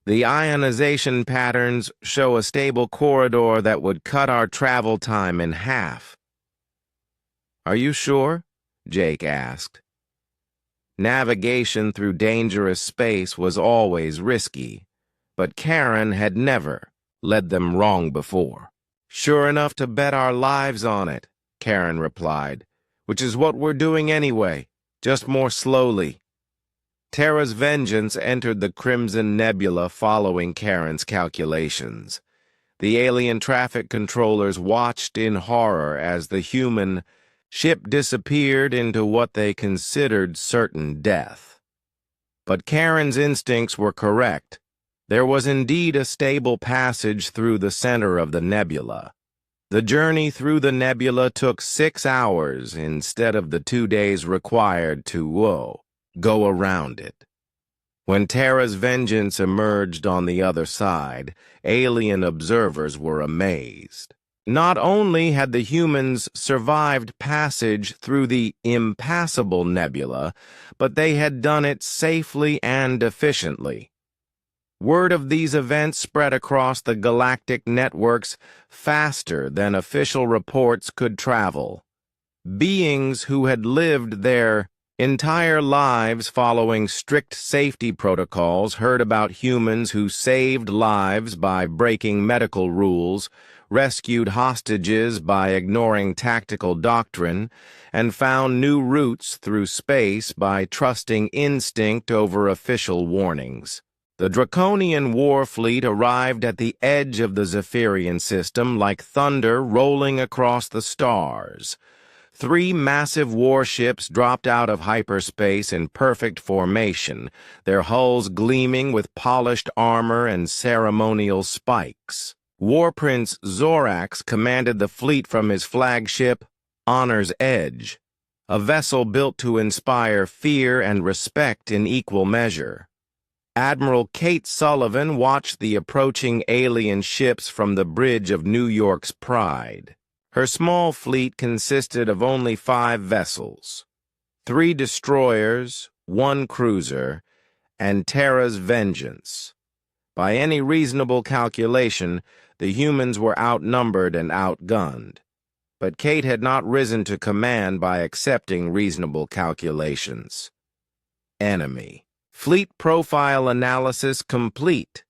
"The ionization patterns show a stable corridor that would cut our travel time in half." "Are you sure?" Jake asked. Navigation through dangerous space was always risky, but Karen had never led them wrong before. "Sure enough to bet our lives on it," Karen replied, "which is what we're doing anyway, just more slowly." Terra's Vengeance entered the Crimson Nebula following Karen's calculations. The alien traffic controllers watched in horror as the human ship disappeared into what they considered certain death. But Karen's instincts were correct. There was indeed a stable passage through the center of the nebula. The journey through the nebula took 6 hours instead of the 2 days required to go around it. When Terra's Vengeance emerged on the other side, alien observers were amazed. Not only had the humans survived passage through the impassable nebula, but they had done it safely and efficiently. Word of these events spread across the galactic networks faster than official reports could travel. Beings who had lived their entire lives following strict safety protocols heard about humans who saved lives by breaking medical rules, rescued hostages by ignoring tactical doctrine, and found new routes through space by trusting instinct over official warnings. The Draconian war fleet arrived at the edge of the Zephyrian system like thunder rolling across the stars. 3 massive warships dropped out of hyperspace in perfect formation, their hulls gleaming with polished armor and ceremonial spikes. War Prince Zorax commanded the fleet from his flagship, Honor's Edge, a vessel built to inspire fear and respect in equal measure. Admiral Kate Sullivan watched the approaching alien ships from the bridge of New York's Pride. Her small fleet consisted of only 5 vessels, 3 destroyers, 1 cruiser, and Terra's Vengeance. By any reasonable calculation, the humans were outnumbered and outgunned. But Kate had not risen to command by accepting reasonable calculations. Enemy. "Fleet profile analysis complete,"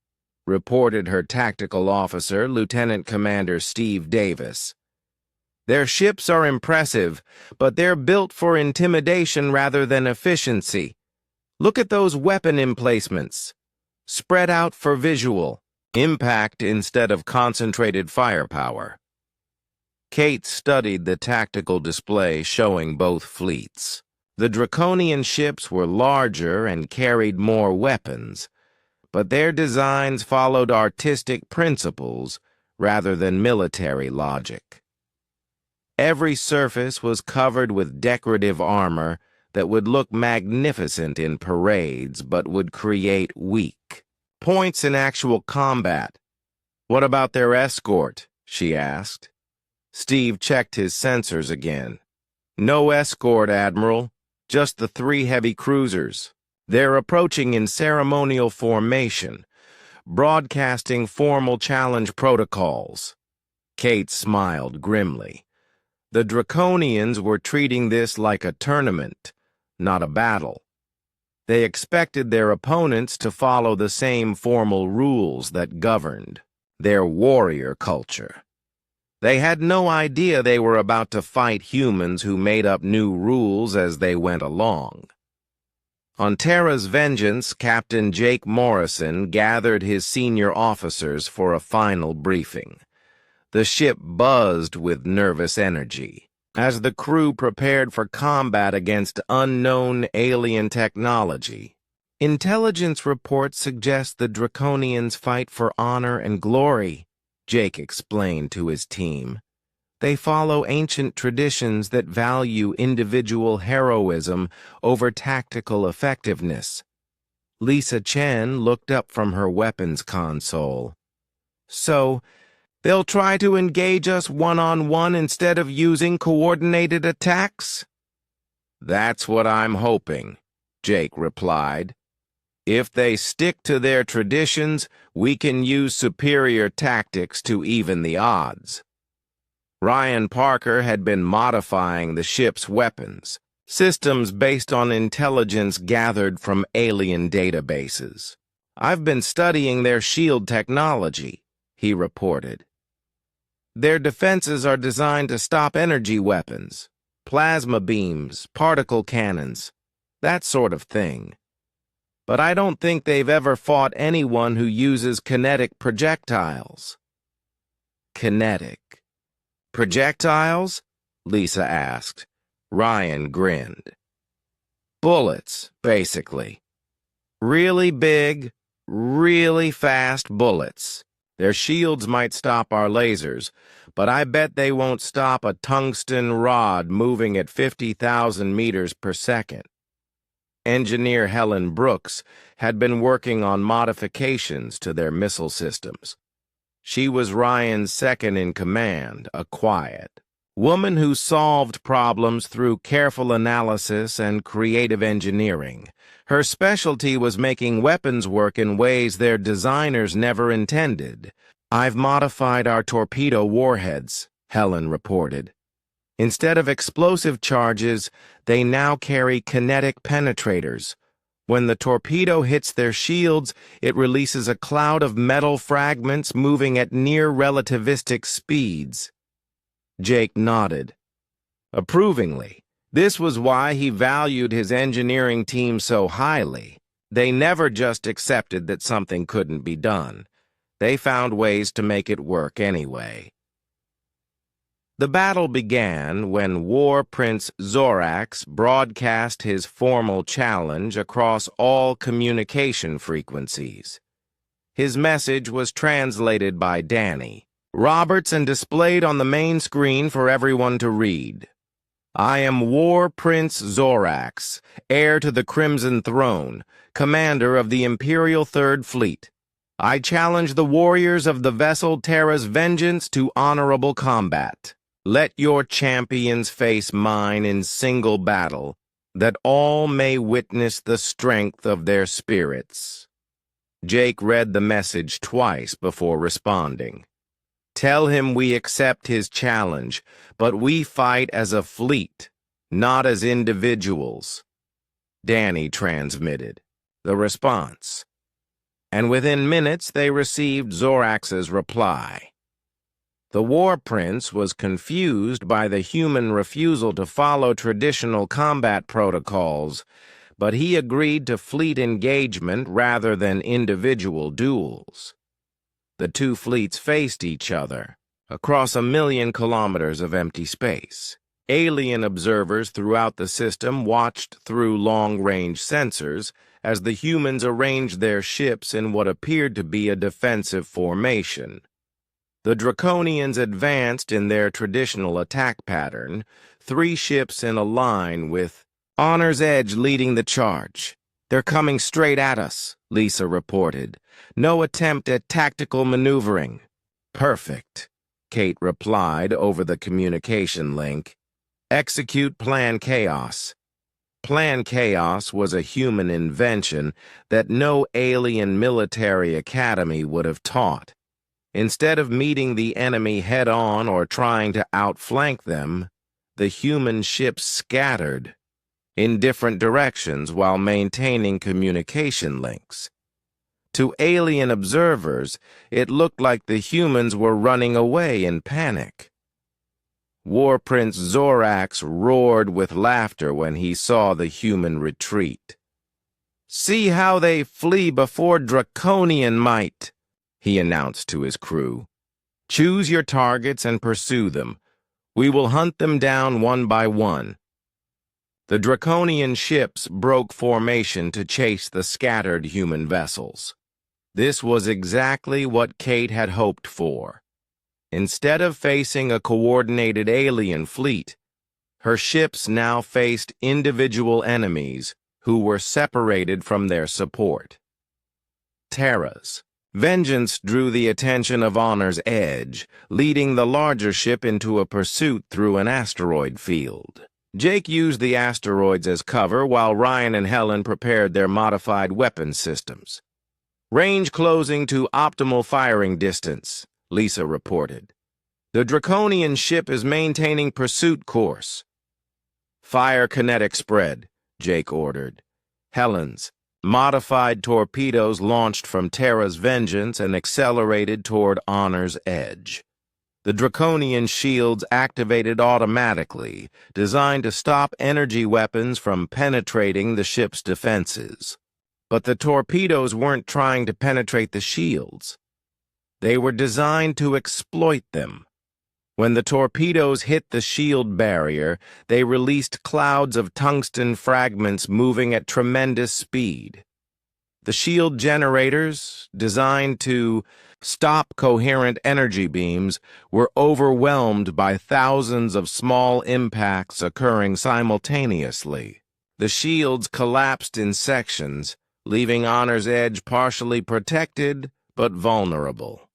reported her tactical officer, Lieutenant Commander Steve Davis. "Their ships are impressive, but they're built for intimidation rather than efficiency. Look at those weapon emplacements. Spread out for visual, impact instead of concentrated firepower." Kate studied the tactical display showing both fleets. The Draconian ships were larger and carried more weapons, but their designs followed artistic principles rather than military logic. Every surface was covered with decorative armor that would look magnificent in parades but would create weak points in actual combat. "What about their escort?" she asked. Steve checked his sensors again. "No escort, Admiral. Just the 3 heavy cruisers. They're approaching in ceremonial formation, broadcasting formal challenge protocols." Kate smiled grimly. The Draconians were treating this like a tournament, not a battle. They expected their opponents to follow the same formal rules that governed their warrior culture. They had no idea they were about to fight humans who made up new rules as they went along. On Terra's Vengeance, Captain Jake Morrison gathered his senior officers for a final briefing. The ship buzzed with nervous energy as the crew prepared for combat against unknown alien technology. Intelligence reports suggest the Draconians fight for honor and glory, Jake explained to his team. They follow ancient traditions that value individual heroism over tactical effectiveness. Lisa Chen looked up from her weapons console. So, they'll try to engage us one-on-one instead of using coordinated attacks? That's what I'm hoping, Jake replied. If they stick to their traditions, we can use superior tactics to even the odds. Ryan Parker had been modifying the ship's weapons, systems based on intelligence gathered from alien databases. I've been studying their shield technology, he reported. Their defenses are designed to stop energy weapons, plasma beams, particle cannons, that sort of thing. But I don't think they've ever fought anyone who uses kinetic projectiles. Kinetic. Projectiles? Lisa asked. Ryan grinned. Bullets, basically. Really big, really fast bullets. Their shields might stop our lasers, but I bet they won't stop a tungsten rod moving at 50,000 meters per second. Engineer Helen Brooks had been working on modifications to their missile systems. She was Ryan's second-in-command, a quiet woman who solved problems through careful analysis and creative engineering. Her specialty was making weapons work in ways their designers never intended. I've modified our torpedo warheads, Helen reported. Instead of explosive charges, they now carry kinetic penetrators. When the torpedo hits their shields, it releases a cloud of metal fragments moving at near-relativistic speeds. Jake nodded. Approvingly, this was why he valued his engineering team so highly. They never just accepted that something couldn't be done. They found ways to make it work anyway. The battle began when War Prince Zorax broadcast his formal challenge across all communication frequencies. His message was translated by Danny Roberts and displayed on the main screen for everyone to read. I am War Prince Zorax, heir to the Crimson Throne, commander of the Imperial Third Fleet. I challenge the warriors of the vessel Terra's Vengeance to honorable combat. Let your champions face mine in single battle, that all may witness the strength of their spirits. Jake read the message twice before responding. Tell him we accept his challenge, but we fight as a fleet, not as individuals. Danny transmitted the response, and within minutes they received Zorax's reply. The War Prince was confused by the human refusal to follow traditional combat protocols, but he agreed to fleet engagement rather than individual duels. The two fleets faced each other across 1,000,000 kilometers of empty space. Alien observers throughout the system watched through long-range sensors as the humans arranged their ships in what appeared to be a defensive formation. The Draconians advanced in their traditional attack pattern, 3 ships in a line with Honor's Edge leading the charge. They're coming straight at us, Lisa reported. No attempt at tactical maneuvering. Perfect, Kate replied over the communication link. Execute Plan Chaos. Plan Chaos was a human invention that no alien military academy would have taught. Instead of meeting the enemy head-on or trying to outflank them, the human ships scattered in different directions while maintaining communication links. To alien observers, it looked like the humans were running away in panic. War Prince Zorax roared with laughter when he saw the human retreat. See how they flee before draconian might, he announced to his crew. Choose your targets and pursue them. We will hunt them down one by one. The Draconian ships broke formation to chase the scattered human vessels. This was exactly what Kate had hoped for. Instead of facing a coordinated alien fleet, her ships now faced individual enemies who were separated from their support. Terra's vengeance drew the attention of Honor's Edge, leading the larger ship into a pursuit through an asteroid field. Jake used the asteroids as cover while Ryan and Helen prepared their modified weapon systems. Range closing to optimal firing distance, Lisa reported. The Draconian ship is maintaining pursuit course. Fire kinetic spread, Jake ordered. Helen's modified torpedoes launched from Terra's vengeance and accelerated toward Honor's Edge. The Draconian shields activated automatically, designed to stop energy weapons from penetrating the ship's defenses. But the torpedoes weren't trying to penetrate the shields. They were designed to exploit them. When the torpedoes hit the shield barrier, they released clouds of tungsten fragments moving at tremendous speed. The shield generators, designed to stop coherent energy beams, were overwhelmed by thousands of small impacts occurring simultaneously. The shields collapsed in sections, leaving Honor's Edge partially protected but vulnerable.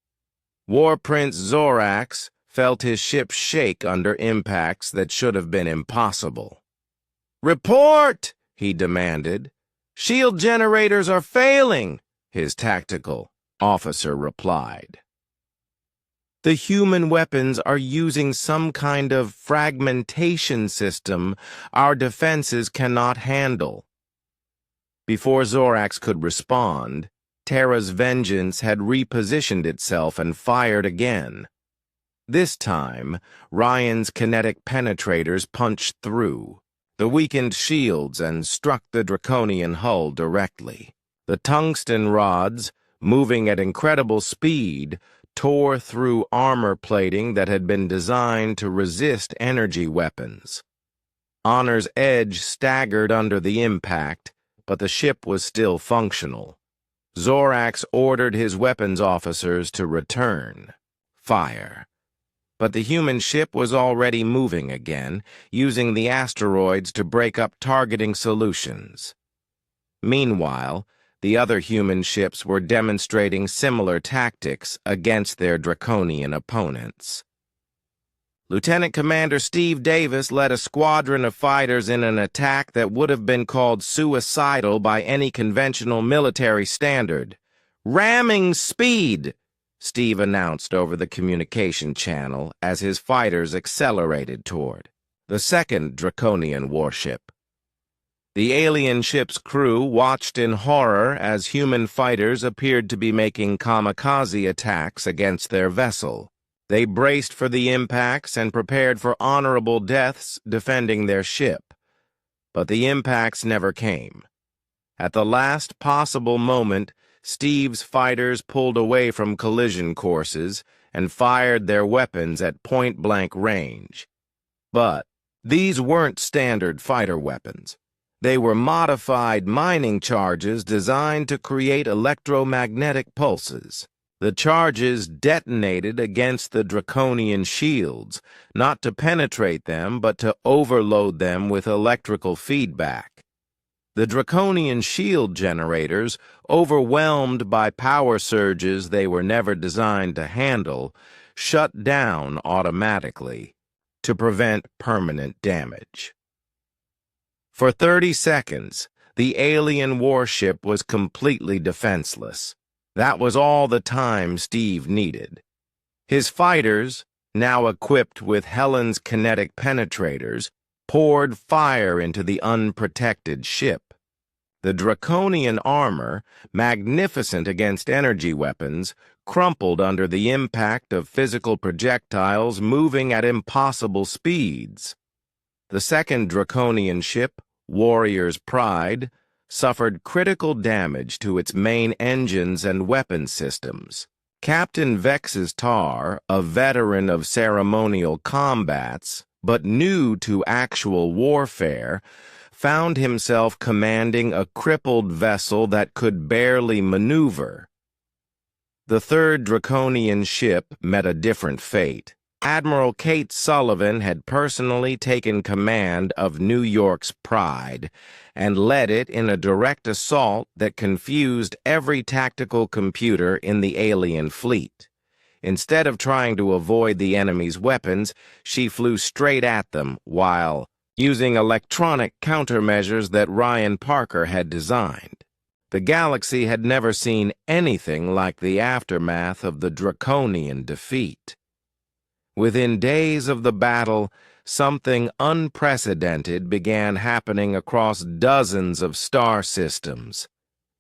War Prince Zorax felt his ship shake under impacts that should have been impossible. "Report!" he demanded. "Shield generators are failing," his tactical officer replied. "The human weapons are using some kind of fragmentation system our defenses cannot handle." Before Zorax could respond, Terra's vengeance had repositioned itself and fired again. This time, Ryan's kinetic penetrators punched through the weakened shields and struck the Draconian hull directly. The tungsten rods, moving at incredible speed, tore through armor plating that had been designed to resist energy weapons. Honor's Edge staggered under the impact, but the ship was still functional. Zorax ordered his weapons officers to return fire. But the human ship was already moving again, using the asteroids to break up targeting solutions. Meanwhile, the other human ships were demonstrating similar tactics against their Draconian opponents. Lieutenant Commander Steve Davis led a squadron of fighters in an attack that would have been called suicidal by any conventional military standard. "Ramming speed," Steve announced over the communication channel as his fighters accelerated toward the second Draconian warship. The alien ship's crew watched in horror as human fighters appeared to be making kamikaze attacks against their vessel. They braced for the impacts and prepared for honorable deaths defending their ship. But the impacts never came. At the last possible moment, Steve's fighters pulled away from collision courses and fired their weapons at point-blank range. But these weren't standard fighter weapons. They were modified mining charges designed to create electromagnetic pulses. The charges detonated against the Draconian shields, not to penetrate them but to overload them with electrical feedback. The Draconian shield generators, overwhelmed by power surges they were never designed to handle, shut down automatically to prevent permanent damage. For 30 seconds, the alien warship was completely defenseless. That was all the time Steve needed. His fighters, now equipped with Helen's kinetic penetrators, poured fire into the unprotected ship. The Draconian armor, magnificent against energy weapons, crumpled under the impact of physical projectiles moving at impossible speeds. The second Draconian ship, Warrior's Pride, suffered critical damage to its main engines and weapon systems. Captain Vex's Tar, a veteran of ceremonial combats, but new to actual warfare, found himself commanding a crippled vessel that could barely maneuver. The third Draconian ship met a different fate. Admiral Kate Sullivan had personally taken command of New York's Pride and led it in a direct assault that confused every tactical computer in the alien fleet. Instead of trying to avoid the enemy's weapons, she flew straight at them while using electronic countermeasures that Ryan Parker had designed. The galaxy had never seen anything like the aftermath of the Draconian defeat. Within days of the battle, something unprecedented began happening across dozens of star systems.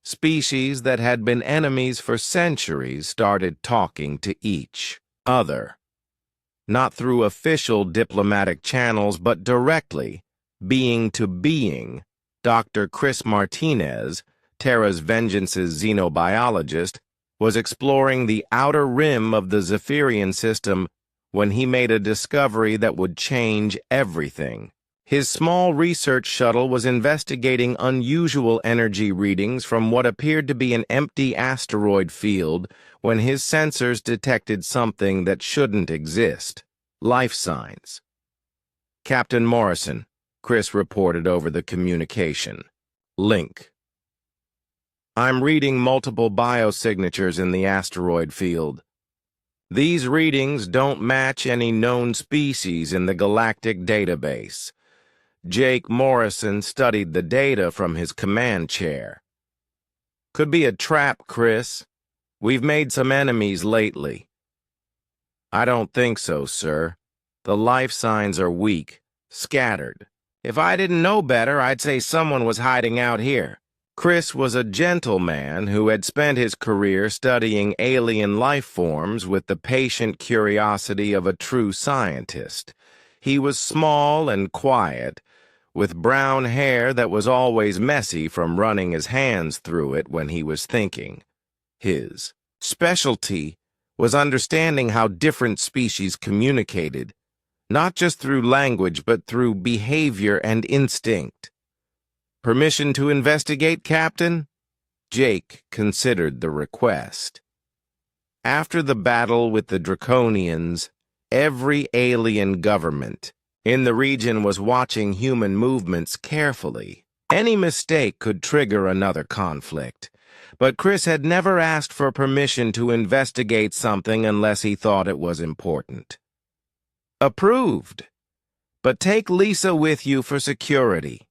Species that had been enemies for centuries started talking to each other. Not through official diplomatic channels, but directly, being to being. Dr. Chris Martinez, Terra's Vengeance's xenobiologist, was exploring the outer rim of the Zephyrian system when he made a discovery that would change everything. His small research shuttle was investigating unusual energy readings from what appeared to be an empty asteroid field when his sensors detected something that shouldn't exist: life signs. "Captain Morrison," Chris reported over the communication. "Link. I'm reading multiple biosignatures in the asteroid field. These readings don't match any known species in the galactic database. Jake Morrison studied the data from his command chair. Could be a trap, Chris. We've made some enemies lately." "I don't think so, sir. The life signs are weak, scattered. If I didn't know better, I'd say someone was hiding out here." Chris was a gentleman who had spent his career studying alien life forms with the patient curiosity of a true scientist. He was small and quiet, with brown hair that was always messy from running his hands through it when he was thinking. His specialty was understanding how different species communicated, not just through language but through behavior and instinct. "Permission to investigate, Captain?" Jake considered the request. After the battle with the Draconians, every alien government in the region was watching human movements carefully. Any mistake could trigger another conflict, but Chris had never asked for permission to investigate something unless he thought it was important. "Approved. But take Lisa with you for security."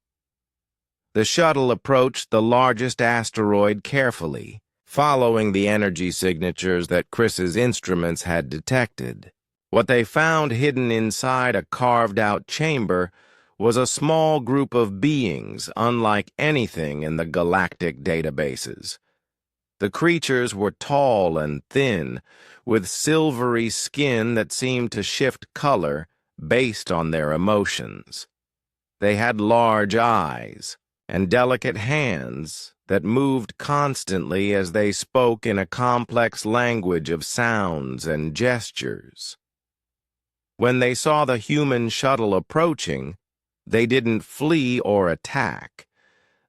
The shuttle approached the largest asteroid carefully, following the energy signatures that Chris's instruments had detected. What they found hidden inside a carved-out chamber was a small group of beings unlike anything in the galactic databases. The creatures were tall and thin, with silvery skin that seemed to shift color based on their emotions. They had large eyes and delicate hands that moved constantly as they spoke in a complex language of sounds and gestures. When they saw the human shuttle approaching, they didn't flee or attack.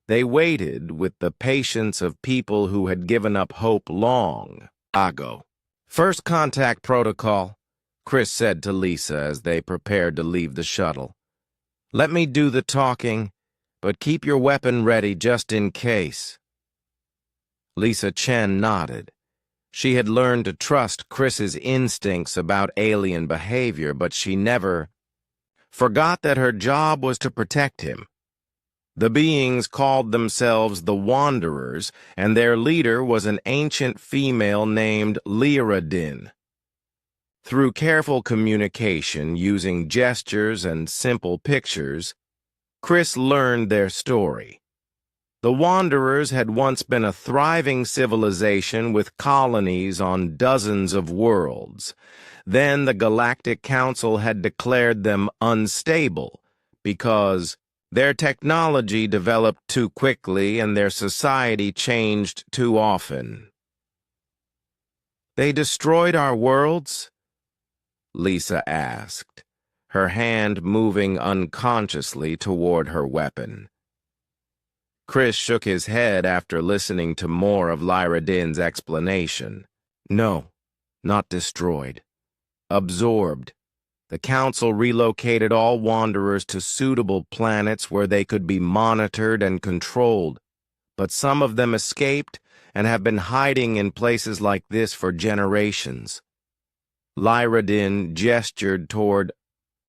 They waited with the patience of people who had given up hope long ago. "First contact protocol," Chris said to Lisa as they prepared to leave the shuttle. "Let me do the talking, but keep your weapon ready just in case." Lisa Chen nodded. She had learned to trust Chris's instincts about alien behavior, but she never forgot that her job was to protect him. The beings called themselves the Wanderers, and their leader was an ancient female named Lyradin. Through careful communication using gestures and simple pictures, Chris learned their story. The Wanderers had once been a thriving civilization with colonies on dozens of worlds. Then the Galactic Council had declared them unstable because their technology developed too quickly and their society changed too often. They destroyed our worlds? Lisa asked, her hand moving unconsciously toward her weapon. Chris shook his head after listening to more of Lyra Din's explanation. No, not destroyed. Absorbed. The Council relocated all Wanderers to suitable planets where they could be monitored and controlled, but some of them escaped and have been hiding in places like this for generations. Lyra Din gestured toward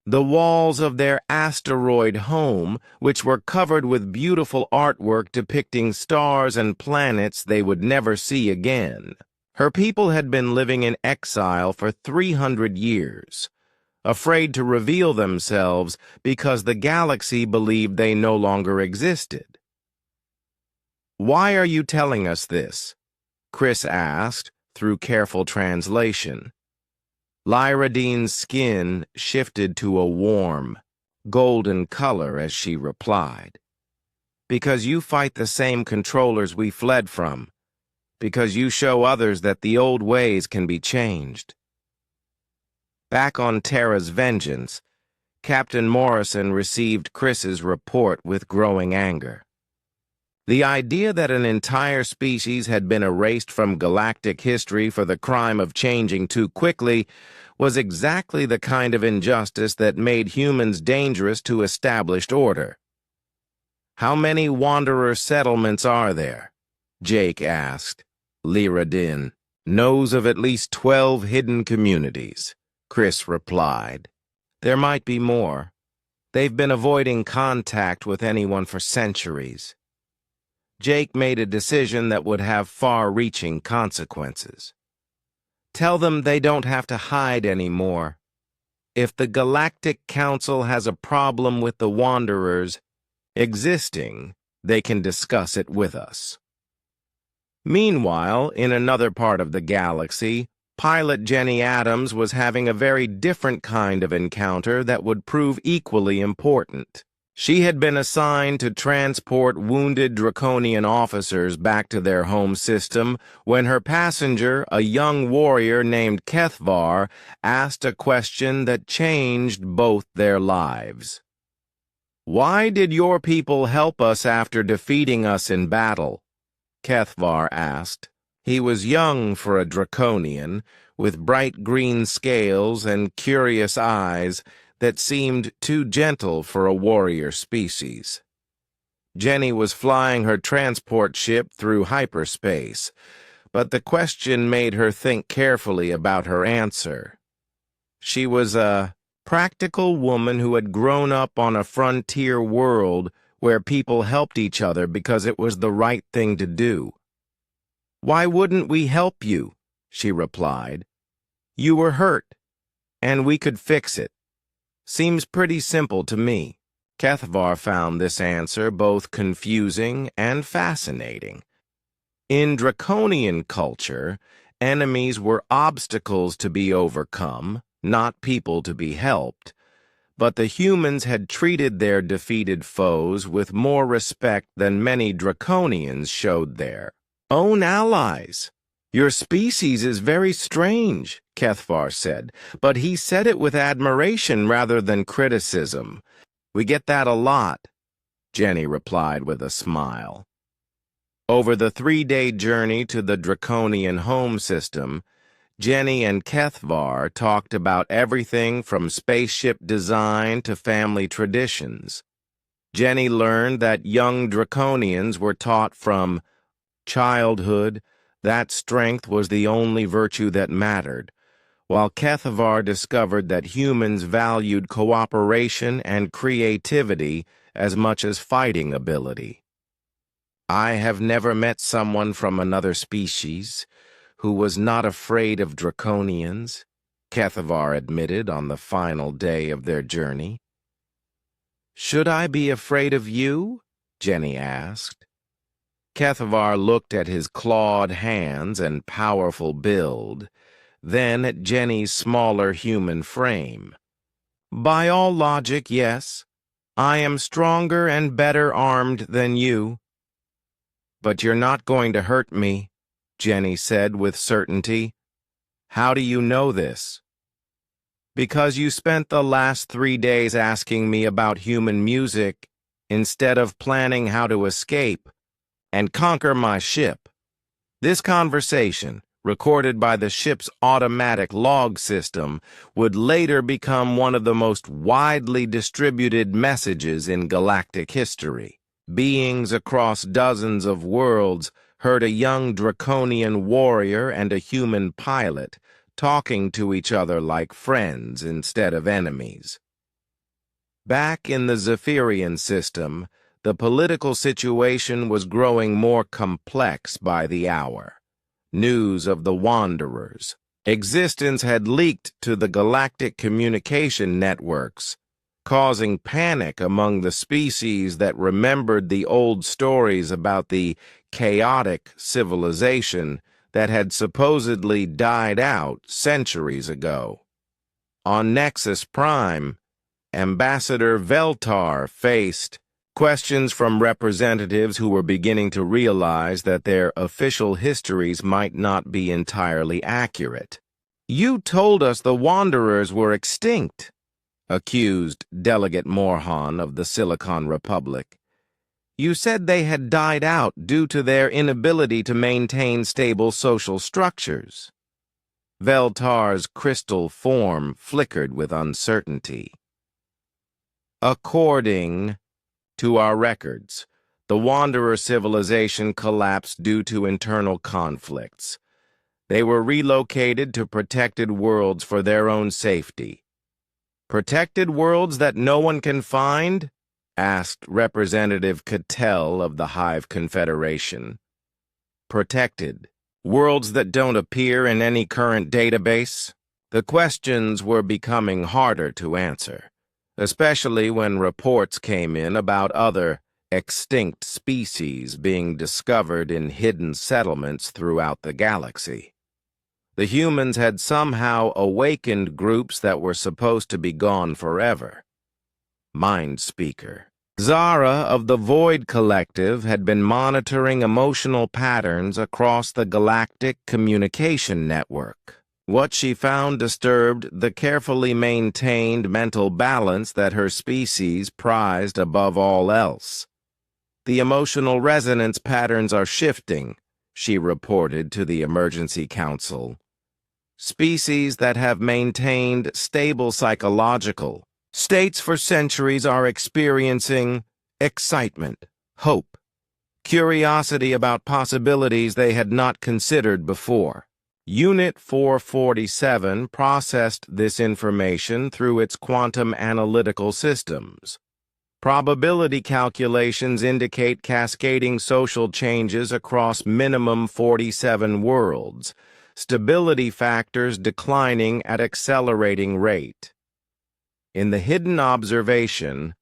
the walls of their asteroid home, which were covered with beautiful artwork depicting stars and planets they would never see again. Her people had been living in exile for 300 years, afraid to reveal themselves because the galaxy believed they no longer existed. "Why are you telling us this?" Chris asked, through careful translation. Lyra Din's skin shifted to a warm, golden color as she replied. "Because you fight the same controllers we fled from. Because you show others that the old ways can be changed." Back on Terra's Vengeance, Captain Morrison received Chris's report with growing anger. The idea that an entire species had been erased from galactic history for the crime of changing too quickly was exactly the kind of injustice that made humans dangerous to established order. "How many Wanderer settlements are there?" Jake asked. Lyra Din knows of at least 12 hidden communities, Chris replied. "There might be more. They've been avoiding contact with anyone for centuries." Jake made a decision that would have far-reaching consequences. "Tell them they don't have to hide anymore. If the Galactic Council has a problem with the Wanderers existing, they can discuss it with us." Meanwhile, in another part of the galaxy, pilot Jenny Adams was having a very different kind of encounter that would prove equally important. She had been assigned to transport wounded Draconian officers back to their home system when her passenger, a young warrior named Kethvar, asked a question that changed both their lives. "Why did your people help us after defeating us in battle?" Kethvar asked. He was young for a Draconian, with bright green scales and curious eyes that seemed too gentle for a warrior species. Jenny was flying her transport ship through hyperspace, but the question made her think carefully about her answer. She was a practical woman who had grown up on a frontier world where people helped each other because it was the right thing to do. "Why wouldn't we help you?" she replied. "You were hurt, and we could fix it. Seems pretty simple to me." Kethvar found this answer both confusing and fascinating. In Draconian culture, enemies were obstacles to be overcome, not people to be helped, but the humans had treated their defeated foes with more respect than many Draconians showed their own allies. "Your species is very strange," Kethvar said, but he said it with admiration rather than criticism. "We get that a lot," Jenny replied with a smile. Over the 3-day journey to the Draconian home system, Jenny and Kethvar talked about everything from spaceship design to family traditions. Jenny learned that young Draconians were taught from childhood that strength was the only virtue that mattered, while Kethvar discovered that humans valued cooperation and creativity as much as fighting ability. "I have never met someone from another species who was not afraid of Draconians," Kethvar admitted on the final day of their journey. "Should I be afraid of you?" Jenny asked. Kethvar looked at his clawed hands and powerful build, then at Jenny's smaller human frame. "By all logic, yes. I am stronger and better armed than you." "But you're not going to hurt me," Jenny said with certainty. How do you know this? Because you spent the last 3 days asking me about human music instead of planning how to escape and conquer my ship. This conversation, recorded by the ship's automatic log system, would later become one of the most widely distributed messages in galactic history. Beings across dozens of worlds heard a young draconian warrior and a human pilot talking to each other like friends instead of enemies. Back in the Zephyrian system, the political situation was growing more complex by the hour. News of the Wanderers' existence had leaked to the galactic communication networks, causing panic among the species that remembered the old stories about the chaotic civilization that had supposedly died out centuries ago. On Nexus Prime, Ambassador Veltar faced questions from representatives who were beginning to realize that their official histories might not be entirely accurate. "You told us the Wanderers were extinct," accused Delegate Morhan of the Silicon Republic. "You said they had died out due to their inability to maintain stable social structures." Veltar's crystal form flickered with uncertainty. "According to our records, the Wanderer civilization collapsed due to internal conflicts. They were relocated to protected worlds for their own safety." "Protected worlds that no one can find?" asked Representative Cattell of the Hive Confederation. "Protected. Worlds that don't appear in any current database?" The questions were becoming harder to answer, especially when reports came in about other extinct species being discovered in hidden settlements throughout the galaxy. The humans had somehow awakened groups that were supposed to be gone forever. Mind Speaker Zara of the Void Collective had been monitoring emotional patterns across the galactic communication network. What she found disturbed the carefully maintained mental balance that her species prized above all else. "The emotional resonance patterns are shifting," she reported to the Emergency Council. "Species that have maintained stable psychological states for centuries are experiencing excitement, hope, curiosity about possibilities they had not considered before." Unit 447 processed this information through its quantum analytical systems. Probability calculations indicate cascading social changes across minimum 47 worlds, stability factors declining at accelerating rate. In the hidden observation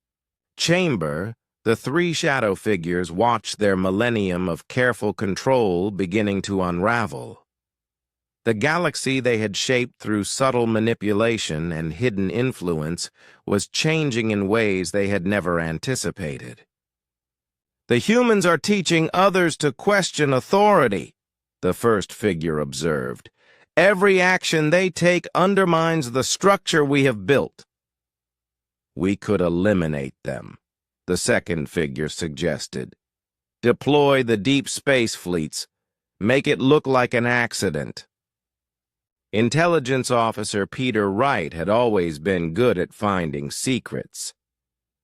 chamber, the three shadow figures watched their millennium of careful control beginning to unravel. The galaxy they had shaped through subtle manipulation and hidden influence was changing in ways they had never anticipated. "The humans are teaching others to question authority," the first figure observed. "Every action they take undermines the structure we have built." "We could eliminate them," the second figure suggested. "Deploy the deep space fleets. Make it look like an accident." Intelligence Officer Peter Wright had always been good at finding secrets.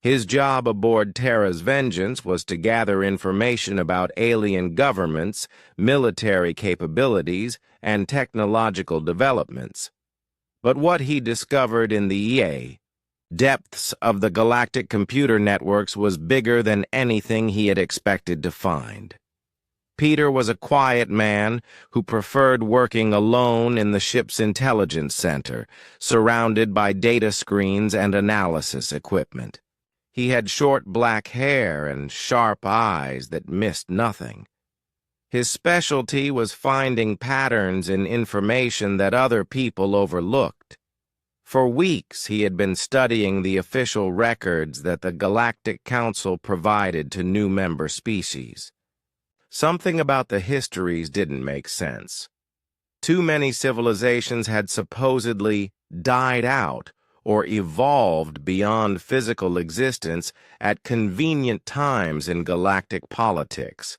His job aboard Terra's Vengeance was to gather information about alien governments, military capabilities, and technological developments. But what he discovered in the depths of the galactic computer networks was bigger than anything he had expected to find. Peter was a quiet man who preferred working alone in the ship's intelligence center, surrounded by data screens and analysis equipment. He had short black hair and sharp eyes that missed nothing. His specialty was finding patterns in information that other people overlooked. For weeks, he had been studying the official records that the Galactic Council provided to new member species. Something about the histories didn't make sense. Too many civilizations had supposedly died out or evolved beyond physical existence at convenient times in galactic politics.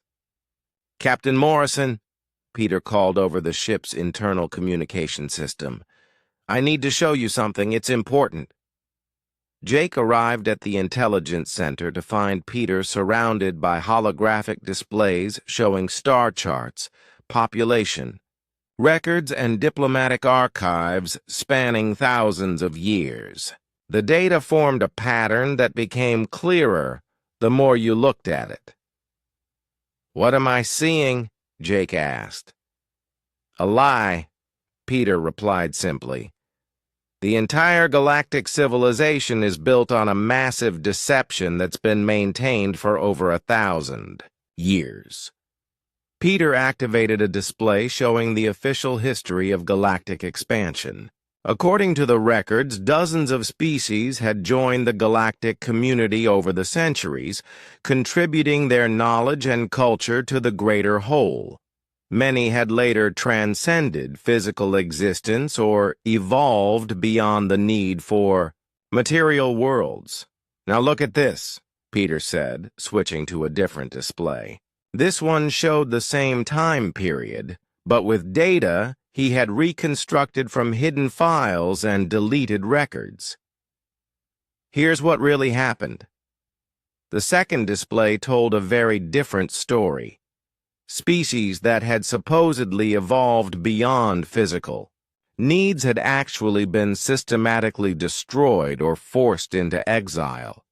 "Captain Morrison," Peter called over the ship's internal communication system, "I need to show you something. It's important." Jake arrived at the intelligence center to find Peter surrounded by holographic displays showing star charts, population, records, and diplomatic archives spanning thousands of years. The data formed a pattern that became clearer the more you looked at it. "What am I seeing?" Jake asked. "A lie," Peter replied simply. "The entire galactic civilization is built on a massive deception that's been maintained for over 1,000 years." Peter activated a display showing the official history of galactic expansion. According to the records, dozens of species had joined the galactic community over the centuries, contributing their knowledge and culture to the greater whole. Many had later transcended physical existence or evolved beyond the need for material worlds. "Now look at this," Peter said, switching to a different display. This one showed the same time period, but with data he had reconstructed from hidden files and deleted records. Here's what really happened. The second display told a very different story. Species that had supposedly evolved beyond physical needs had actually been systematically destroyed or forced into exile.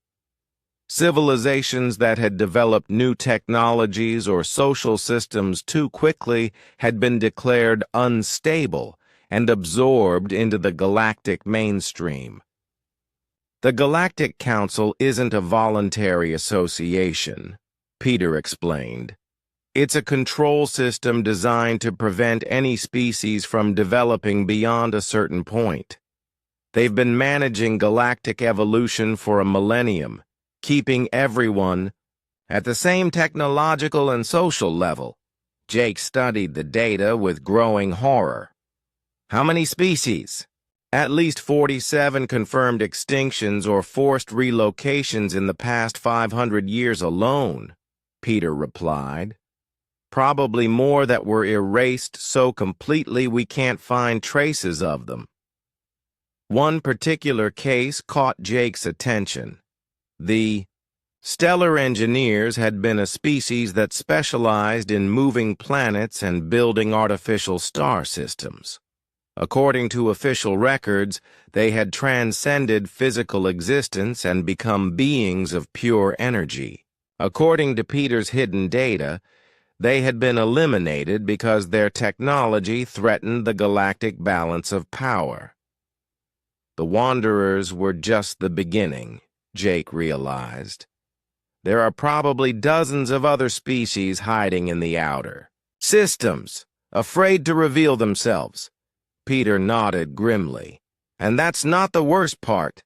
Civilizations that had developed new technologies or social systems too quickly had been declared unstable and absorbed into the galactic mainstream. The Galactic Council isn't a voluntary association, Peter explained. It's a control system designed to prevent any species from developing beyond a certain point. They've been managing galactic evolution for a millennium, keeping everyone at the same technological and social level. Jake studied the data with growing horror. "How many species?" "At least 47 confirmed extinctions or forced relocations in the past 500 years alone," Peter replied. "Probably more that were erased so completely we can't find traces of them." One particular case caught Jake's attention. The stellar engineers had been a species that specialized in moving planets and building artificial star systems. According to official records, they had transcended physical existence and become beings of pure energy. According to Peter's hidden data, they had been eliminated because their technology threatened the galactic balance of power. The Wanderers were just the beginning, Jake realized. There are probably dozens of other species hiding in the outer systems, afraid to reveal themselves. Peter nodded grimly. "And that's not the worst part.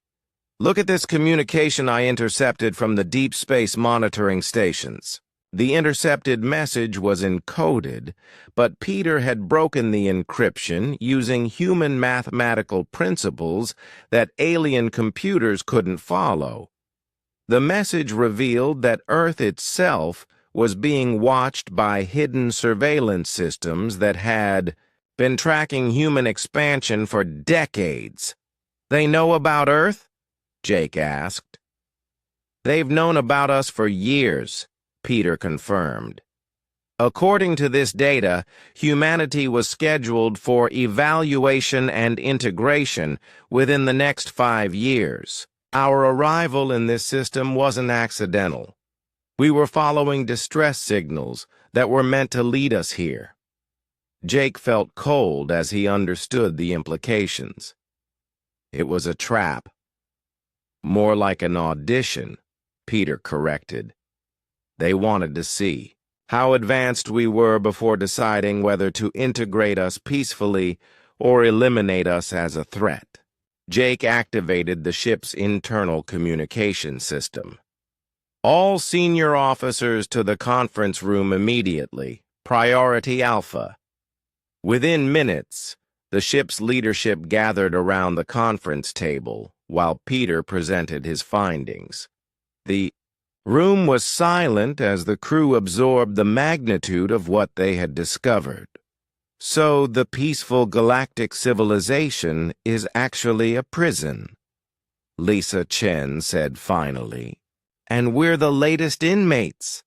Look at this communication I intercepted from the deep space monitoring stations." The intercepted message was encoded, but Peter had broken the encryption using human mathematical principles that alien computers couldn't follow. The message revealed that Earth itself was being watched by hidden surveillance systems that had been tracking human expansion for decades. "They know about Earth?" Jake asked. "They've known about us for years," Peter confirmed. "According to this data, humanity was scheduled for evaluation and integration within the next 5 years. Our arrival in this system wasn't accidental. We were following distress signals that were meant to lead us here." Jake felt cold as he understood the implications. It was a trap. "More like an audition," Peter corrected. "They wanted to see how advanced we were before deciding whether to integrate us peacefully or eliminate us as a threat." Jake activated the ship's internal communication system. "All senior officers to the conference room immediately. Priority Alpha." Within minutes, the ship's leadership gathered around the conference table while Peter presented his findings. The room was silent as the crew absorbed the magnitude of what they had discovered. So the peaceful galactic civilization is actually a prison, Lisa Chen said finally. And we're the latest inmates.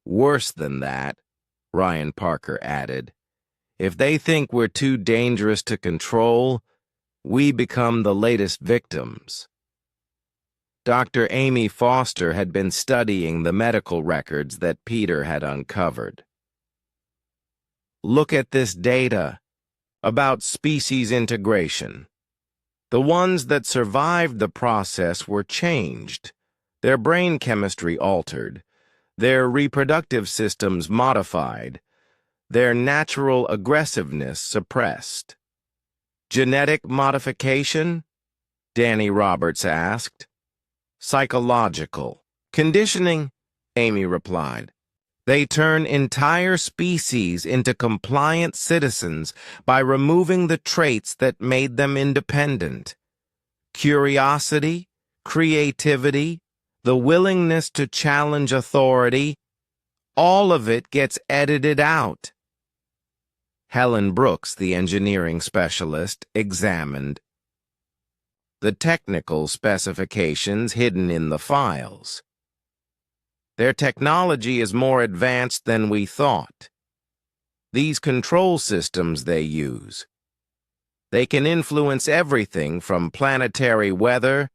Worse than that, Ryan Parker added. If they think we're too dangerous to control, we become the latest victims. Dr. Amy Foster had been studying the medical records that Peter had uncovered. Look at this data about species integration. The ones that survived the process were changed, their brain chemistry altered, their reproductive systems modified, their natural aggressiveness suppressed. Genetic modification? Danny Roberts asked. Psychological. Conditioning? Amy replied. They turn entire species into compliant citizens by removing the traits that made them independent. Curiosity, creativity, the willingness to challenge authority, all of it gets edited out. Helen Brooks, the engineering specialist, examined the technical specifications hidden in the files. Their technology is more advanced than we thought. These control systems they use, they can influence everything from planetary weather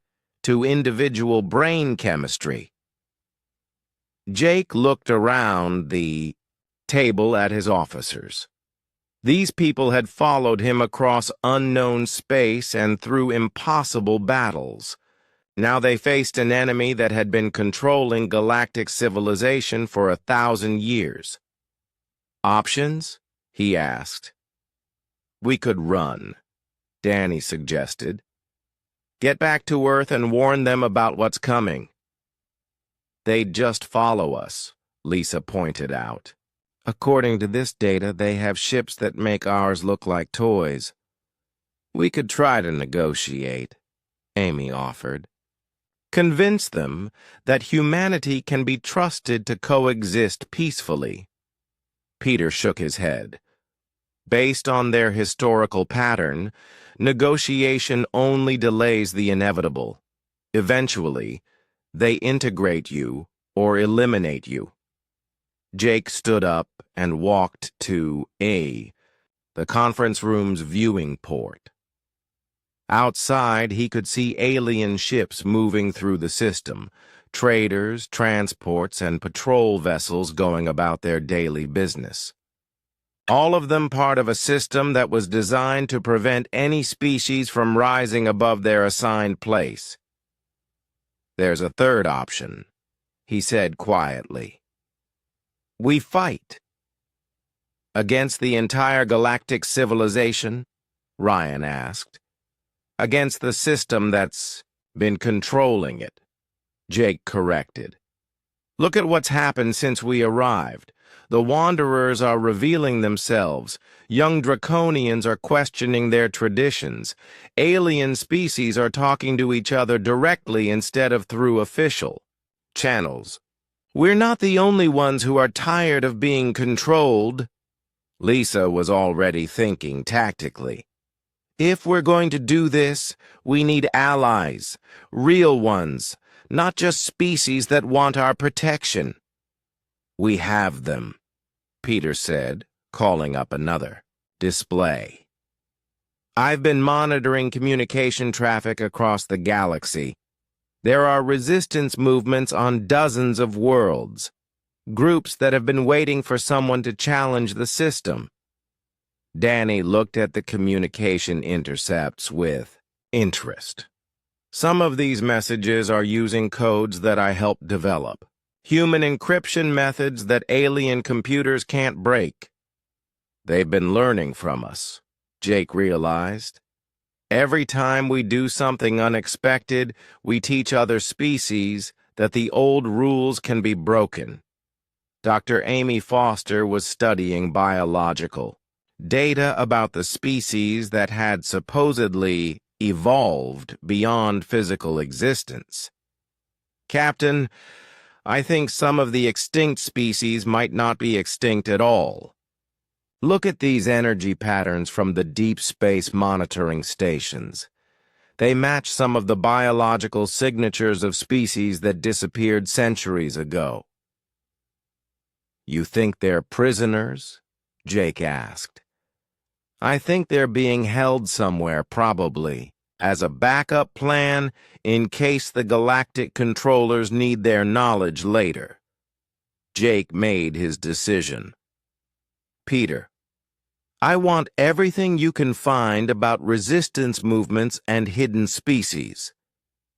to individual brain chemistry. Jake looked around the table at his officers. These people had followed him across unknown space and through impossible battles. Now they faced an enemy that had been controlling galactic civilization for 1,000 years. Options? He asked. We could run, Danny suggested. Get back to Earth and warn them about what's coming. They'd just follow us, Lisa pointed out. According to this data, they have ships that make ours look like toys. We could try to negotiate, Amy offered. Convince them that humanity can be trusted to coexist peacefully. Peter shook his head. Based on their historical pattern, negotiation only delays the inevitable. Eventually, they integrate you or eliminate you. Jake stood up and walked to the conference room's viewing port. Outside, he could see alien ships moving through the system, traders, transports, and patrol vessels going about their daily business. All of them part of a system that was designed to prevent any species from rising above their assigned place. There's a third option, he said quietly. We fight. Against the entire galactic civilization? Ryan asked. Against the system that's been controlling it, Jake corrected. Look at what's happened since we arrived. The Wanderers are revealing themselves. Young Draconians are questioning their traditions. Alien species are talking to each other directly instead of through official channels. We're not the only ones who are tired of being controlled. Lisa was already thinking tactically. If we're going to do this, we need allies, real ones, not just species that want our protection. We have them, Peter said, calling up another display. I've been monitoring communication traffic across the galaxy. There are resistance movements on dozens of worlds, groups that have been waiting for someone to challenge the system. Danny looked at the communication intercepts with interest. Some of these messages are using codes that I helped develop, human encryption methods that alien computers can't break. They've been learning from us, Jake realized. Every time we do something unexpected, we teach other species that the old rules can be broken. Dr. Amy Foster was studying biological data about the species that had supposedly evolved beyond physical existence. Captain, I think some of the extinct species might not be extinct at all. Look at these energy patterns from the deep space monitoring stations. They match some of the biological signatures of species that disappeared centuries ago. You think they're prisoners? Jake asked. I think they're being held somewhere, probably, as a backup plan in case the galactic controllers need their knowledge later. Jake made his decision. Peter, I want everything you can find about resistance movements and hidden species.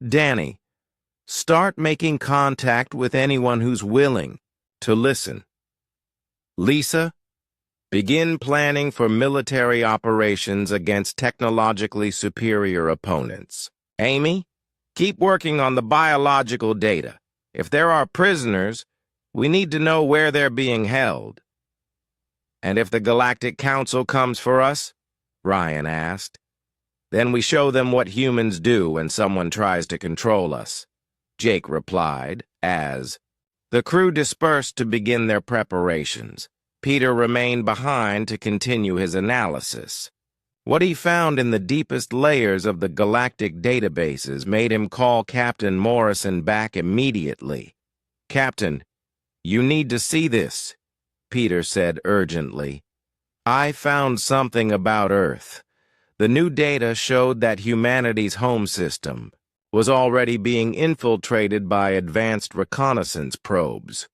Danny, start making contact with anyone who's willing to listen. Lisa, begin planning for military operations against technologically superior opponents. Amy, keep working on the biological data. If there are prisoners, we need to know where they're being held. And if the Galactic Council comes for us, Ryan asked, then we show them what humans do when someone tries to control us. Jake replied, as the crew dispersed to begin their preparations. Peter remained behind to continue his analysis. What he found in the deepest layers of the galactic databases made him call Captain Morrison back immediately. Captain, you need to see this, Peter said urgently. I found something about Earth. The new data showed that humanity's home system was already being infiltrated by advanced reconnaissance probes.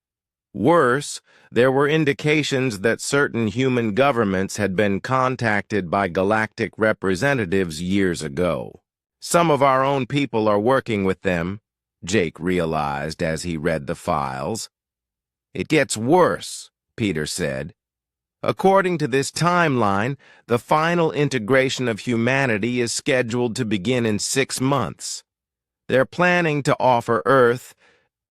Worse, there were indications that certain human governments had been contacted by galactic representatives years ago. Some of our own people are working with them, Jake realized as he read the files. It gets worse, Peter said. According to this timeline, the final integration of humanity is scheduled to begin in 6 months. They're planning to offer Earth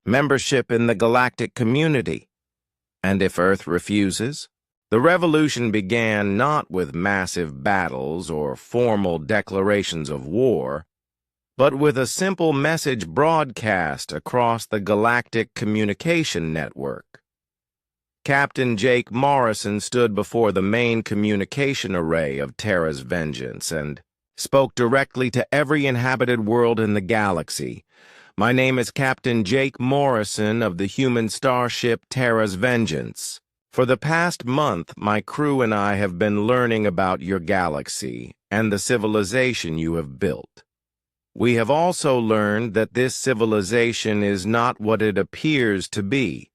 membership in the galactic community. And if Earth refuses? The revolution began not with massive battles or formal declarations of war, but with a simple message broadcast across the galactic communication network. Captain Jake Morrison stood before the main communication array of Terra's Vengeance and spoke directly to every inhabited world in the galaxy. My name is Captain Jake Morrison of the human starship Terra's Vengeance. For the past month, my crew and I have been learning about your galaxy and the civilization you have built. We have also learned that this civilization is not what it appears to be.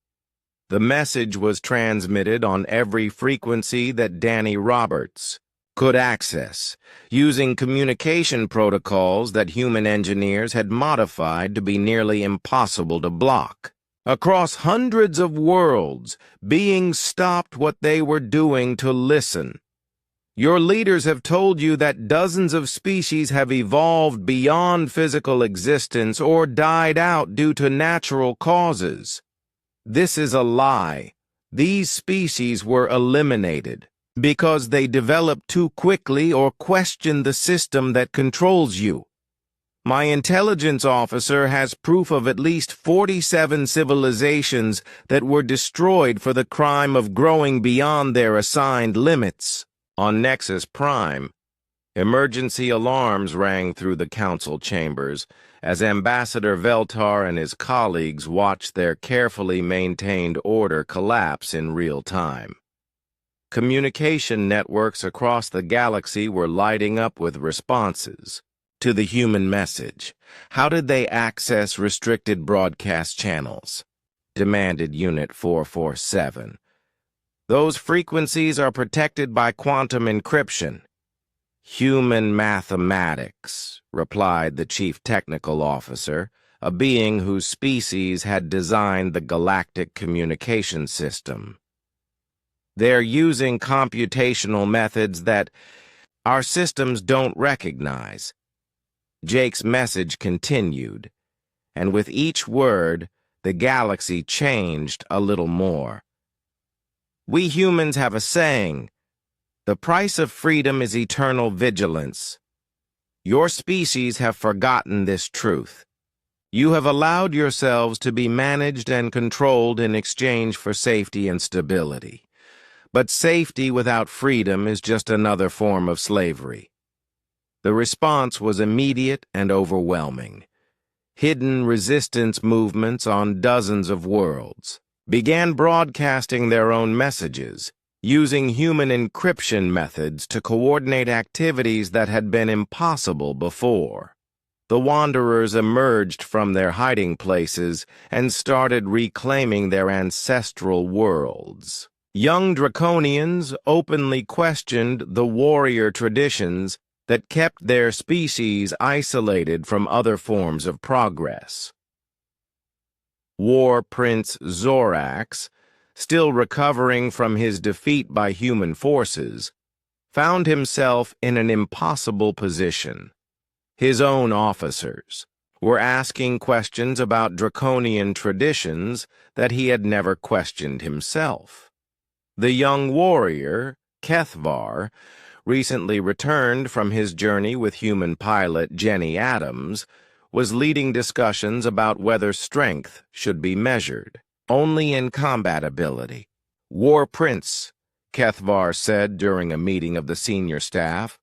The message was transmitted on every frequency that Danny Roberts could access, using communication protocols that human engineers had modified to be nearly impossible to block. Across hundreds of worlds, beings stopped what they were doing to listen. Your leaders have told you that dozens of species have evolved beyond physical existence or died out due to natural causes. This is a lie. These species were eliminated because they developed too quickly or questioned the system that controls you. My intelligence officer has proof of at least 47 civilizations that were destroyed for the crime of growing beyond their assigned limits. On Nexus Prime, emergency alarms rang through the council chambers as Ambassador Veltar and his colleagues watched their carefully maintained order collapse in real time. Communication networks across the galaxy were lighting up with responses to the human message. How did they access restricted broadcast channels? Demanded Unit 447. Those frequencies are protected by quantum encryption. Human mathematics, replied the chief technical officer, a being whose species had designed the galactic communication system. They're using computational methods that our systems don't recognize. Jake's message continued, and with each word, the galaxy changed a little more. We humans have a saying, The price of freedom is eternal vigilance. Your species have forgotten this truth. You have allowed yourselves to be managed and controlled in exchange for safety and stability. But safety without freedom is just another form of slavery. The response was immediate and overwhelming. Hidden resistance movements on dozens of worlds began broadcasting their own messages, using human encryption methods to coordinate activities that had been impossible before. The Wanderers emerged from their hiding places and started reclaiming their ancestral worlds. Young Draconians openly questioned the warrior traditions that kept their species isolated from other forms of progress. War Prince Zorax, still recovering from his defeat by human forces, found himself in an impossible position. His own officers were asking questions about draconian traditions that he had never questioned himself. The young warrior, Kethvar, recently returned from his journey with human pilot Jenny Adams, was leading discussions about whether strength should be measured only in combat ability. War Prince, Kethvar said during a meeting of the senior staff,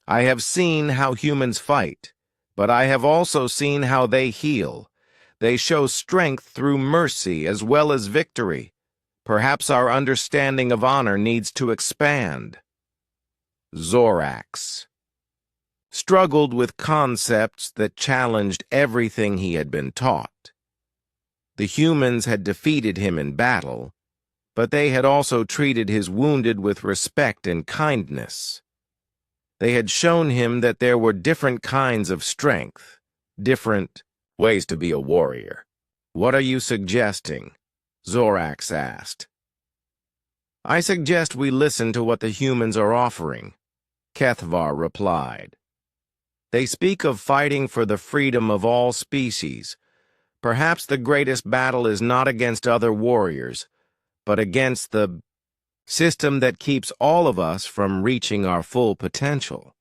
I have seen how humans fight, but I have also seen how they heal. They show strength through mercy as well as victory. Perhaps our understanding of honor needs to expand. Zorax struggled with concepts that challenged everything he had been taught. The humans had defeated him in battle, but they had also treated his wounded with respect and kindness. They had shown him that there were different kinds of strength, different ways to be a warrior. What are you suggesting? Zorax asked. I suggest we listen to what the humans are offering, Kethvar replied. They speak of fighting for the freedom of all species. Perhaps the greatest battle is not against other warriors, but against the system that keeps all of us from reaching our full potential.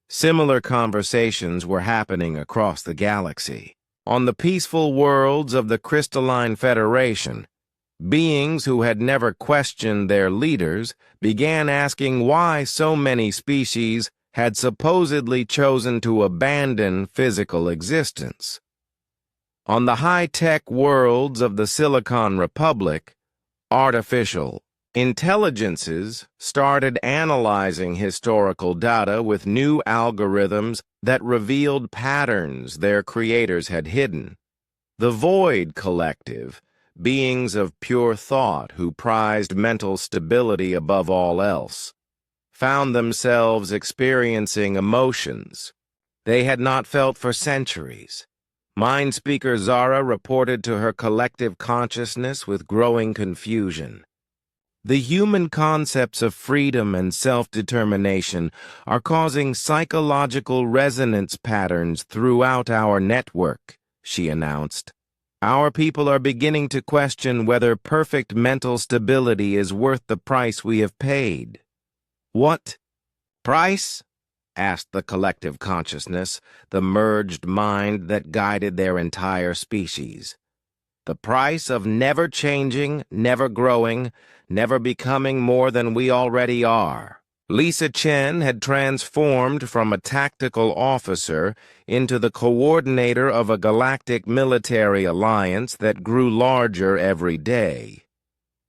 Similar conversations were happening across the galaxy. On the peaceful worlds of the Crystalline Federation, beings who had never questioned their leaders began asking why so many species had supposedly chosen to abandon physical existence. On the high-tech worlds of the Silicon Republic, artificial intelligences started analyzing historical data with new algorithms that revealed patterns their creators had hidden. The Void Collective, beings of pure thought who prized mental stability above all else, found themselves experiencing emotions they had not felt for centuries. Mind speaker Zara reported to her collective consciousness with growing confusion. The human concepts of freedom and self-determination are causing psychological resonance patterns throughout our network, she announced. Our people are beginning to question whether perfect mental stability is worth the price we have paid. What price? Asked the collective consciousness, the merged mind that guided their entire species. The price of never changing, never growing, never becoming more than we already are. Lisa Chen had transformed from a tactical officer into the coordinator of a galactic military alliance that grew larger every day.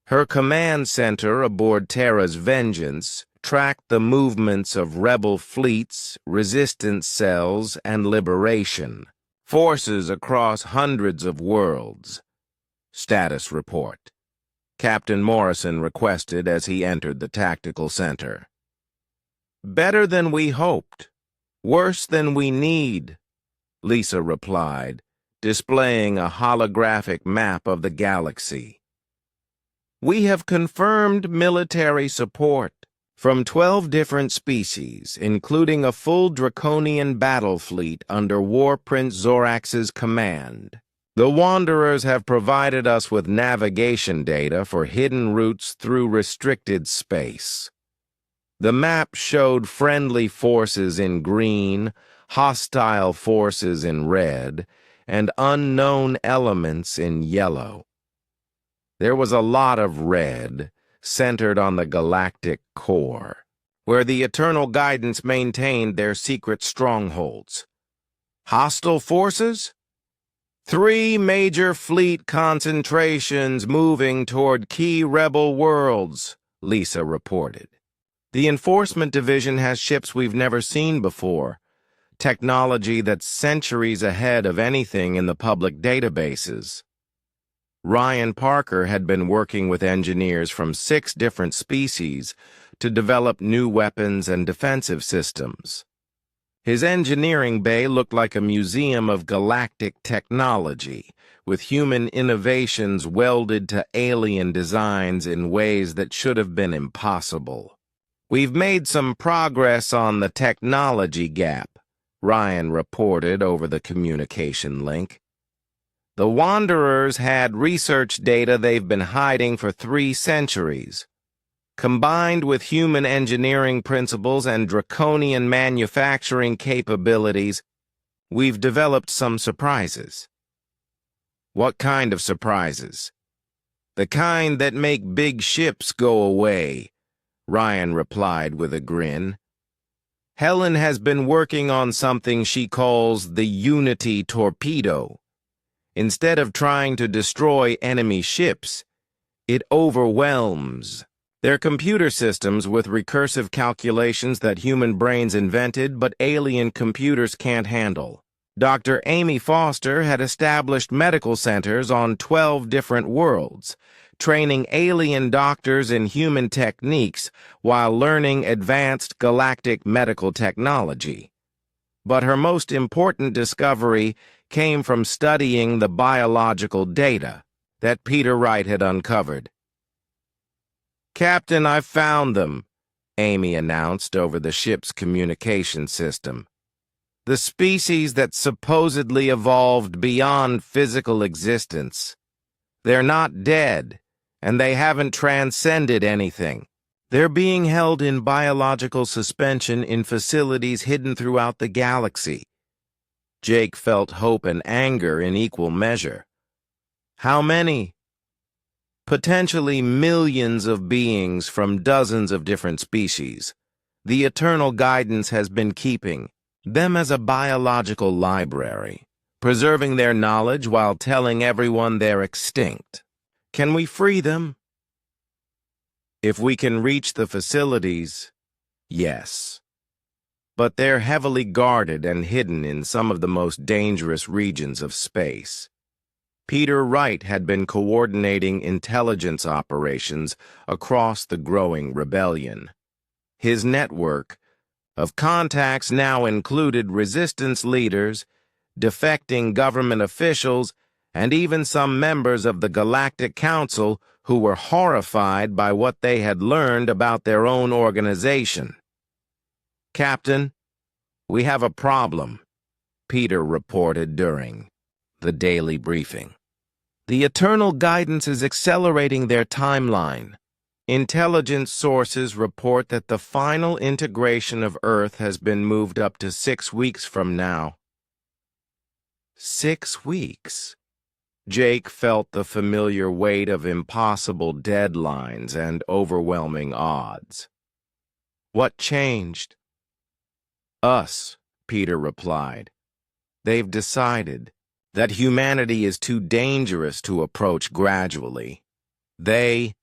Her command center aboard Terra's Vengeance tracked the movements of rebel fleets, resistance cells, and liberation forces across hundreds of worlds. Status report. Captain Morrison requested as he entered the tactical center. Better than we hoped. Worse than we need, Lisa replied, displaying a holographic map of the galaxy. We have confirmed military support from 12 different species, including a full draconian battle fleet under War Prince Zorax's command. The Wanderers have provided us with navigation data for hidden routes through restricted space. The map showed friendly forces in green, hostile forces in red, and unknown elements in yellow. There was a lot of red, centered on the galactic core, where the Eternal Guidance maintained their secret strongholds. Hostile forces? 3 major fleet concentrations moving toward key rebel worlds, Lisa reported. The Enforcement Division has ships we've never seen before, technology that's centuries ahead of anything in the public databases. Ryan Parker had been working with engineers from 6 different species to develop new weapons and defensive systems. His engineering bay looked like a museum of galactic technology, with human innovations welded to alien designs in ways that should have been impossible. "We've made some progress on the technology gap," Ryan reported over the communication link. "The Wanderers had research data they've been hiding for 3 centuries. Combined with human engineering principles and draconian manufacturing capabilities, we've developed some surprises." "What kind of surprises?" "The kind that make big ships go away," Ryan replied with a grin. "Helen has been working on something she calls the Unity Torpedo. Instead of trying to destroy enemy ships, it overwhelms. They're computer systems with recursive calculations that human brains invented but alien computers can't handle. Dr. Amy Foster had established medical centers on 12 different worlds, training alien doctors in human techniques while learning advanced galactic medical technology. But her most important discovery came from studying the biological data that Peter Wright had uncovered. "Captain, I've found them," Amy announced over the ship's communication system. "The species that supposedly evolved beyond physical existence. They're not dead, and they haven't transcended anything. They're being held in biological suspension in facilities hidden throughout the galaxy." Jake felt hope and anger in equal measure. "How many?" "Potentially millions of beings from dozens of different species. The Eternal Guidance has been keeping them as a biological library, preserving their knowledge while telling everyone they're extinct. Can we free them?" "If we can reach the facilities, yes. But they're heavily guarded and hidden in some of the most dangerous regions of space." Peter Wright had been coordinating intelligence operations across the growing rebellion. His network of contacts now included resistance leaders, defecting government officials, and even some members of the Galactic Council who were horrified by what they had learned about their own organization. "Captain, we have a problem," Peter reported during the daily briefing. "The Eternal Guidance is accelerating their timeline. Intelligence sources report that the final integration of Earth has been moved up to 6 weeks from now." 6 weeks? Jake felt the familiar weight of impossible deadlines and overwhelming odds. "What changed?" "Us," Peter replied. "They've decided that humanity is too dangerous to approach gradually. They